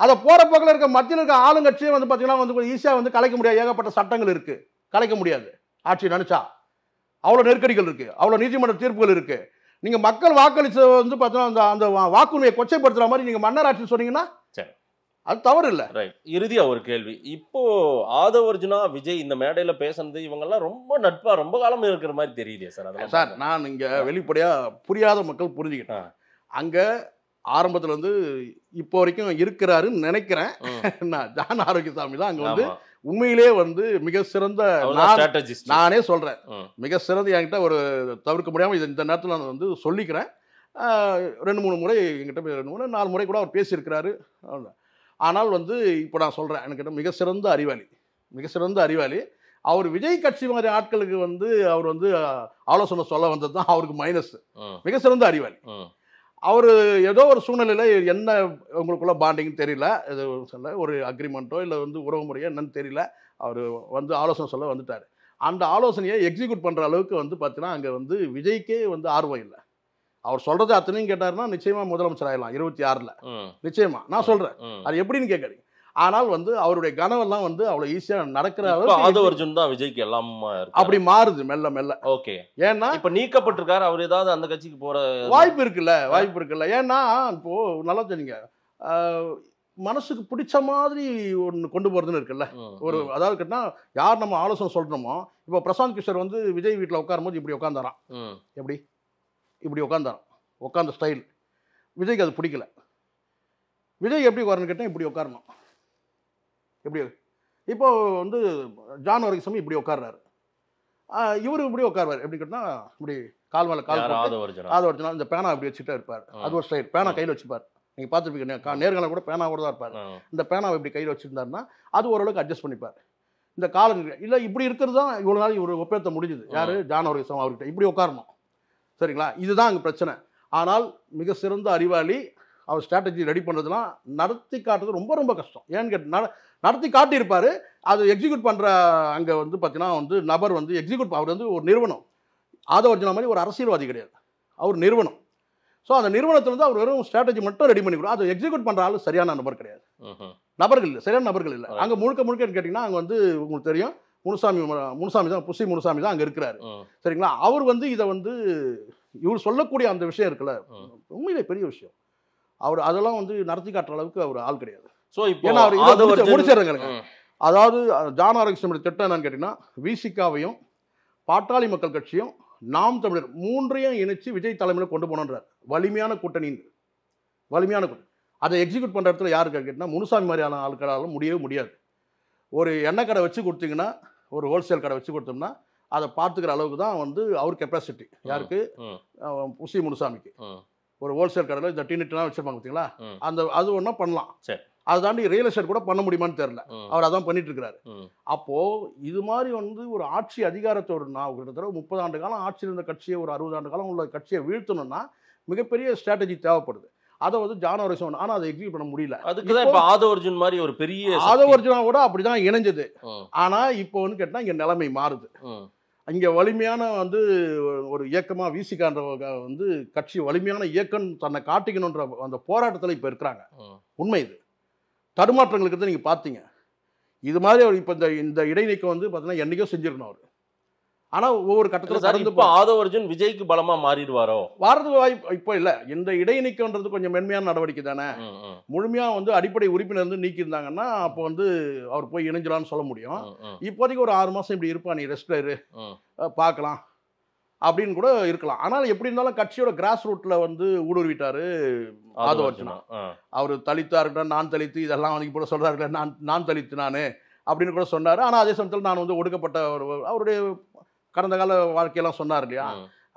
அதை போற போக்கில் இருக்க மத்தியில் இருக்க ஆளுங்கட்சியை வந்து பாத்தீங்கன்னா வந்து ஈஸியா வந்து கலைக்க முடியாது. ஏகப்பட்ட சட்டங்கள் இருக்கு, கலைக்க முடியாது. ஆட்சி நினைச்சா அவ்வளவு நெருக்கடிகள் இருக்கு, அவ்வளவு நீதிமன்ற தீர்ப்புகள் இருக்கு. நீங்க மக்கள் வாக்களிச்ச வந்து பாத்தீங்கன்னா அந்த வாக்குரிமையை கொச்சைப்படுத்துற மாதிரி நீங்க மன்னராட்சி சொன்னீங்கன்னா அது தவறு இல்ல. இறுதியா ஒரு கேள்வி. இப்போ ஆதவ அர்ஜுனா விஜய் இந்த மேடையில பேசுனது இவங்கெல்லாம் ரொம்ப நட்பா ரொம்ப காலம் இருக்கிற மாதிரி தெரியுதே சார். அதெல்லாம் சார் நான் இங்க வெளிப்படையா புரியாத மக்கள் புரிஞ்சுக்கிட்டேன். அங்க ஆரம்பத்துல இருந்து இப்போ வரைக்கும் இருக்கிறாருன்னு நினைக்கிறேன். ஜான் ஆரோக்கியசாமி தான் அங்க வந்து உண்மையிலே வந்து மிக சிறந்த, நானே சொல்றேன், மிக சிறந்த. என்கிட்ட ஒரு தவிர்க்க முடியாம இந்த நேரத்தில் நான் வந்து சொல்லிக்கிறேன். 2-3 முறை என்கிட்ட 4 முறை கூட அவர் பேசியிருக்கிறாரு. ஆனால் வந்து இப்போ நான் சொல்றேன், எனக்கு மிக சிறந்த அறிவாளி. அவர் விஜய் கட்சி மாதிரி ஆட்களுக்கு வந்து அவர் வந்து ஆலோசனை சொல்ல வந்தது தான் அவருக்கு மைனஸ். மிக சிறந்த அறிவாளி. அவர் ஏதோ ஒரு சூழ்நிலையில் என்ன உங்களுக்குள்ள பாண்டிங் தெரியல, சொல்ல ஒரு அக்ரிமெண்ட்டோ இல்லை வந்து உறவு முறையோ என்னன்னு தெரியல, அவர் வந்து ஆலோசனை சொல்ல வந்துட்டார். அந்த ஆலோசனையை எக்ஸிக்யூட் பண்ணுற அளவுக்கு வந்து பார்த்தீங்கன்னா அங்கே வந்து விஜய்க்கே வந்து ஆர்வம் இல்லை. அவர் சொல்றது அத்தனையும் கேட்டாருன்னா நிச்சயமா முதலமைச்சர் ஆயிடலாம் 26ல், நிச்சயமா. நான் சொல்றேன், அது எப்படின்னு கேட்காதீங்க. ஆனால் வந்து அவருடைய கனவெல்லாம் வந்து அவ்வளவு ஈஸியா நடக்கிற ஆதவ அர்ஜுன் தான் விஜய்க்கு எல்லாம் அப்படி மாறுது மெல்ல மெல்ல. ஓகே, ஏன்னா இப்ப நீக்கப்பட்டிருக்காரு. அவர் ஏதாவது அந்த கட்சிக்கு போற வாய்ப்பு இருக்குல்ல. ஏன்னா இப்போ நல்லா தெரியுங்க, மனசுக்கு பிடிச்ச மாதிரி ஒன்று கொண்டு போறதுன்னு இருக்குல்ல. ஒரு அதாவது கேட்டா யார் நம்ம ஆலோசனை சொல்றோமோ, இப்போ பிரசாந்த் கிஷோர் வந்து விஜய் வீட்டில் உட்காரும் போது இப்படி உட்காந்தாராம். இப்படி உட்காந்த ஸ்டைல் விஜய்க்கு அது பிடிக்கல. விஜய் எப்படி உட்காரன்னு கேட்டேன், இப்படி உட்காரணும். எப்படி இப்போ வந்து ஜான் ஆரோக்கியசாமி இப்படி உட்கார்றாரு, இவரு இப்படி உட்காருவார். எப்படி கேட்டால் இப்படி கால் மேலே கால் ஆதவர்ஜுனா இந்த பேனா அப்படி வச்சுட்டே இருப்பார். அது ஒரு ஸ்டைல். பேனா கையில் வச்சுப்பார். நீங்கள் பார்த்துருப்பீங்க, நேர்காணல் கூட பேனாவோட தான் இருப்பார். இந்த பேனாவை இப்படி கையில் வச்சுருந்தாருன்னா அது ஓரளவுக்கு அட்ஜஸ்ட் பண்ணிப்பார். இந்த காலம் இல்லை இப்படி இருக்கிறது தான் இவ்வளோ நாள் இவர் ஒப்பேற்ற முடிஞ்சுது. யார்? ஜான் ஆரோக்கியசாமி அவர்கிட்ட இப்படி உட்காரணும். சரிங்களா? இதுதான் அங்கே பிரச்சனை. ஆனால் மிக சிறந்த அறிவாளி. அவர் ஸ்ட்ராட்டஜி ரெடி பண்ணுறதுலாம் நடத்தி காட்டுறது ரொம்ப ரொம்ப கஷ்டம். ஏன்னு கேட்டால் நடத்தி காட்டியிருப்பார், அது எக்ஸிக்யூட் பண்ணுற அங்கே வந்து பார்த்தீங்கன்னா வந்து நபர் வந்து எக்ஸிக்யூட், அவர் வந்து ஒரு நிறுவனம். ஆதவ அர்ஜுனா மாதிரி ஒரு அரசியல்வாதி கிடையாது, அவர் நிறுவனம். ஸோ அந்த நிறுவனத்தில் வந்து அவர் வெறும் ஸ்ட்ராட்டஜி மட்டும் ரெடி பண்ணி கொடுக்கும். அதை எக்ஸிக்யூட் பண்ணுற ஆள் சரியான நபர் கிடையாது, சரியான நபர்கள் இல்லை. அங்கே முழுக்க கேட்டிங்கன்னா அங்கே வந்து உங்களுக்கு தெரியும், முனுசாமி தான், புசி முனுசாமி தான் அங்கே இருக்கிறாரு. சரிங்களா? அவர் வந்து இதை வந்து இவர் சொல்லக்கூடிய அந்த விஷயம் இருக்குல்ல, உண்மையிலே பெரிய விஷயம். அவர் அதெல்லாம் வந்து நடத்தி காட்டுற அளவுக்கு அவர் ஆள் கிடையாது. ஸோ இப்போ முடிச்சிடுறேங்க. அதாவது ஜான் ஆரோக்கியசாமி திட்டம் என்னன்னு கேட்டீங்கன்னா, விசிகாவையும் பாட்டாளி மக்கள் கட்சியும் நாம் தமிழர் 3ஐயும் இணைச்சு விஜய் தலைமையில் கொண்டு போனோன்றார். வலிமையான கூட்டணி. அதை எக்ஸிக்யூட் பண்ணுற இடத்துல யாருக்கு கேட்டிங்கன்னா முனுசாமி மாதிரியான ஆட்களாலும் முடியவே முடியாது. ஒரு எண்ணெய் கடை வச்சு கொடுத்தீங்கன்னா, ஒரு ஹோல்சேல் கடை வச்சு கொடுத்தோம்னா அதை பார்த்துக்கிற அளவுக்கு தான் வந்து அவர் கெப்பாசிட்டி. யாருக்கு? புசி முனுசாமிக்கு. ஒரு ஹோல்சேல் கடையில் இந்த டின்னுலாம் வச்சிருப்பாங்க பார்த்தீங்களா, அந்த அது ஒன்றா பண்ணலாம். அதை தாண்டி ரியல் எஸ்டேட் கூட பண்ண முடியுமான்னு தெரியல. அவர் அதான் பண்ணிட்டு இருக்கிறாரு. அப்போ இது மாதிரி வந்து ஒரு ஆட்சி அதிகாரத்தோடு நான் கிட்டத்தட்ட 30 ஆண்டு காலம் ஆட்சியில் இருந்த கட்சியை, ஒரு 60 ஆண்டு காலம் உள்ள கட்சியை வீழ்த்தணும்னா மிகப்பெரிய ஸ்ட்ராட்டஜி தேவைப்படுது. அதை வந்து ஜான் ஆரோக்கியம், ஆனால் அதை எக்ஸிக்யூட் பண்ண முடியல. அதுக்கு தான் இப்போ ஆதவ அர்ஜுன் மாதிரி ஒரு பெரிய ஆதவ அர்ஜுனா கூட அப்படிதான் இணைஞ்சது. ஆனால் இப்போ வந்து கேட்டால் இங்கே நிலைமை மாறுது. இங்கே வலிமையான வந்து ஒரு இயக்கமாக விசிகான்ற வந்து கட்சி வலிமையான இயக்கம் தன்னை காட்டிக்கணுன்ற அந்த போராட்டத்தில் இப்போ இருக்கிறாங்க. உண்மை இது. தடுமாற்றங்களுக்கு தான் நீங்கள் பார்த்தீங்க. இது மாதிரி அவர் இப்போ இந்த இடைநீக்கம் வந்து பார்த்தீங்கன்னா என்றைக்கோ செஞ்சிருக்கணும் அவர். ஆனால் ஒவ்வொரு கட்டத்தில் இப்போ ஆதவ அர்ஜுன் விஜய்க்கு பலமாக மாறிடுவாரோ? வாரது வாய்ப்பு இப்போ இல்லை. இந்த இடைநீக்கம்ன்றது கொஞ்சம் மென்மையான நடவடிக்கை தானே. முழுமையாக வந்து அடிப்படை உறுப்பினர் வந்து நீக்கியிருந்தாங்கன்னா அப்போ வந்து அவர் போய் இணைஞ்சலான்னு சொல்ல முடியும். இப்போதைக்கு ஒரு 6 மாதம் இப்படி இருப்பா, நீ ரெஸ்ட்ல இரு, பார்க்கலாம் அப்படின்னு கூட இருக்கலாம். ஆனால் எப்படி இருந்தாலும் கட்சியோட கிராஸ் ரூட்ல வந்து ஊடுருவிட்டாரு ஆதவ அர்ஜுனா. அவர் தலித்தா இருக்கட்டும், நான் தலித்து இதெல்லாம் வந்து இப்போ சொல்றாரு, நான் தலித்து நான் அப்படின்னு கூட சொன்னார். ஆனால் அதே சமயத்தில் நான் வந்து ஒடுக்கப்பட்ட அவருடைய கடந்த கால வாழ்க்கையெல்லாம் சொன்னார் இல்லையா.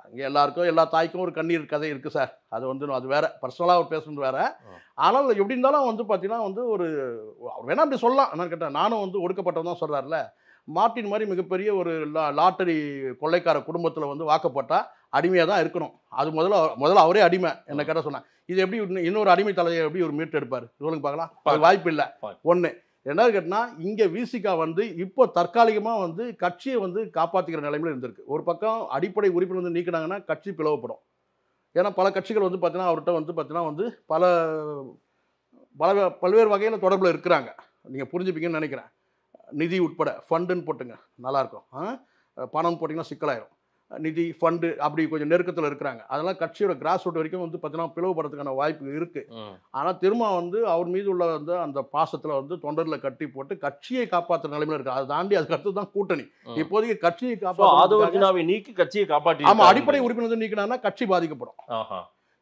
அங்கே எல்லாருக்கும் எல்லா தாய்க்கும் ஒரு கண்ணீர் கதை இருக்குது சார். அது வந்து அது வேற, பர்சனலாக அவர் பேசுறது வேற. ஆனால் எப்படி இருந்தாலும் வந்து பார்த்தீங்கன்னா வந்து ஒரு அவர் வேணா அப்படி சொல்லலாம். என்னன்னு கேட்டேன், நானும் வந்து ஒடுக்கப்பட்டவன் தான் சொல்கிறார்ல. மார்ட்டின் மாதிரி மிகப்பெரிய ஒரு லாட்டரி கொள்ளைக்கார குடும்பத்தில் வந்து வாக்கப்பட்டா அடிமையாக தான் இருக்கணும். அது முதல்ல அவரே அடிமை என்ன கேட்டால் சொன்னேன். இது எப்படி இன்னொரு அடிமை தலையை எப்படி ஒரு மீட்டு எடுப்பார் சொல்லுங்க பார்க்கலாம். அது வாய்ப்பு இல்லை. ஒன்று என்னது கேட்டினா, இங்கே விசிகா வந்து இப்போ தற்காலிகமாக வந்து கட்சியை வந்து காப்பாற்றிக்கிற நிலைமையில் இருந்திருக்கு. ஒரு பக்கம் அடிப்படை உறுப்பினர் வந்து நீக்கினாங்கன்னா கட்சி பிளவுப்படும். ஏன்னா பல கட்சிகள் வந்து பார்த்தீங்கன்னா அவர்கிட்ட வந்து பார்த்தீங்கன்னா வந்து பல்வேறு வகையில் தொடர்பில் இருக்கிறாங்க. நீங்கள் புரிஞ்சுப்பீங்கன்னு நினைக்கிறேன். நிதி உட்பட ஃபண்டுன்னு போட்டுங்க நல்லாயிருக்கும். பணம் போட்டிங்கன்னா சிக்கலாயிரும். நிதி ஃபண்டு அப்படி கொஞ்சம் நெருக்கத்தில் இருக்கிறாங்க. அதெல்லாம் கட்சியோட கிராஸ் ரூட் வரைக்கும் வந்து பார்த்தீங்கன்னா பிளவுபடுறதுக்கான வாய்ப்பு இருக்குது. ஆனால் திரும்ப வந்து அவர் மீது உள்ள வந்து அந்த பாசத்தில் வந்து தொண்டரில் கட்டி போட்டு கட்சியை காப்பாற்றுற நிலைமையில் இருக்குது. அதை தாண்டி அதுக்கு அடுத்து தான் கூட்டணி. இப்போதைக்கு கட்சியை காப்பாற்ற நீக்கி கட்சியை காப்பாற்றி ஆமாம் அடிப்படை உறுப்பினர் நீக்கினா கட்சி பாதிக்கப்படும்.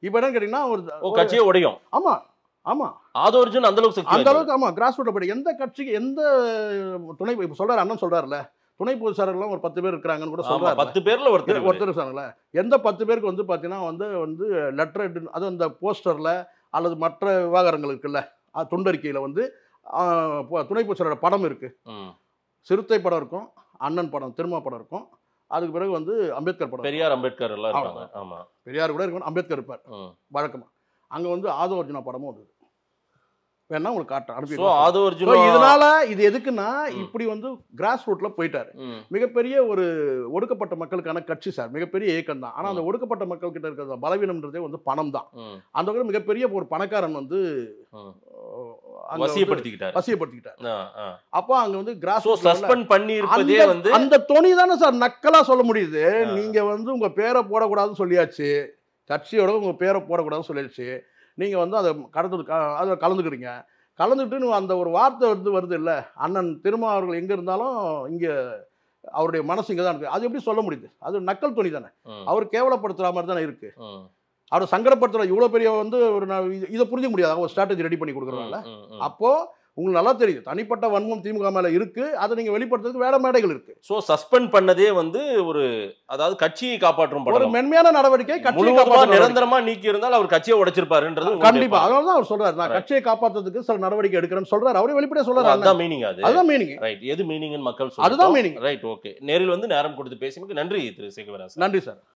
இப்போ என்னன்னு கேட்டிங்கன்னா ஒரு கட்சியை உடையும். ஆமாம் ஆமாம் ஆதவர்ஜுன் அந்த அளவுக்கு ஆமாம் கிராஸ் ரூட் படி எந்த கட்சிக்கு எந்த துணை இப்போ சொல்கிறார் அண்ணன் சொல்கிறார்ல துணை பொதுச் செயலாளர்லாம் ஒரு 10 பேர் இருக்கிறாங்கன்னு கூட சொல்றாரு. 10 பேர்ல ஒருத்தர் சொன்னாங்களே. எந்த 10 பேருக்கு வந்து பார்த்தீங்கன்னா வந்து லெட்டர் அது அந்த போஸ்டரில் அல்லது மற்ற விவகாரங்கள் இருக்குல்ல துண்டறிக்கையில் வந்து துணை பொதுச் செயலாளர் படம் இருக்கு. சிறுத்தை படம் இருக்கும், அண்ணன் படம் திருமா படம் இருக்கும், அதுக்கு பிறகு வந்து அம்பேத்கர் படம், பெரியார் அம்பேத்கர் எல்லாம் இருப்பாங்க. ஆமாம் பெரியார் கூட இருக்கும், அம்பேத்கர் இருப்பார் வழக்கமாக. அங்கே வந்து ஆதவர்ஜுனா படமும் வந்தது. வேணா உங்களுக்கு காட்டுறேன். இதனால இது எதுக்குன்னா இப்படி வந்து கிராஸ் ரூட்ல போயிட்டாரு. மிகப்பெரிய ஒரு ஒடுக்கப்பட்ட மக்களுக்கான கட்சி சார், மிகப்பெரிய இயக்கம் தான். ஆனா அந்த ஒடுக்கப்பட்ட மக்கள் கிட்ட இருக்கிற பலவீனம்ன்றதே வந்து பணம் தான். அந்த வகையில் மிகப்பெரிய ஒரு பணக்காரன் வந்து வசியப்படுத்திக்கிட்டார். அப்போ அங்க வந்து கிராஸ் சஸ்பெண்ட் பண்ணி இருப்பதே வந்து அந்த தொனி தானே சார் நக்கலா சொல்ல முடியுது. நீங்க வந்து உங்க பேரை போடக்கூடாதுன்னு சொல்லியாச்சு, கட்சியோட உங்க பேரை போடக்கூடாதுன்னு சொல்லியாச்சு, நீங்கள் வந்து அதை அதில் கலந்துக்கிட்டு அந்த ஒரு வார்த்தை வந்து வருது இல்லை, அண்ணன் திருமா அவர்கள் எங்கே இருந்தாலும் இங்கே அவருடைய மனசு இங்கே தான் இருக்குது. அது எப்படி சொல்ல முடியுது? அது நக்கல் துணி தானே. அவர் கேவலப்படுத்துகிற மாதிரி தானே இருக்குது. அவர் சங்கடப்படுத்துகிற இவ்வளோ பெரிய வந்து ஒரு இதை புரிஞ்சிக்க முடியாது. ஒரு ஸ்ட்ராட்டஜி ரெடி பண்ணி கொடுக்குறாங்கல்ல. அப்போது உங்களுக்கு நல்லா தெரியும் தனிப்பட்ட வன்மம் திமுக மேல இருக்கு. அதை நீங்க வெளிப்படுத்துறதுக்கு வேற மேடைகள் இருக்கு. சோ சஸ்பெண்ட் பண்ணதே வந்து ஒரு அதாவது கட்சியை காப்பாற்றும் ஒரு மென்மையான நடவடிக்கை. நிரந்தரமா நீக்கி இருந்தால் அவர் கட்சியை உடைச்சிருப்பாருன்றது கண்டிப்பா. அதனால தான் அவர் சொல்றாரு நான் கட்சியை காப்பாற்றுறதுக்கு சில நடவடிக்கை எடுக்கிறேன்னு சொல்றாரு. அவரே வெளிப்படையா சொல்றாரு. அதுதான் மீனிங். அதுதான் மீனிங். ரைட். எது மீனிங்னு மக்கள் அதுதான் மீனிங். ரைட். ஓகே. நேரில் வந்து நேரம் கொடுத்து பேசினதுக்கு நன்றி திரு சேகவராஜ். நன்றி சார்.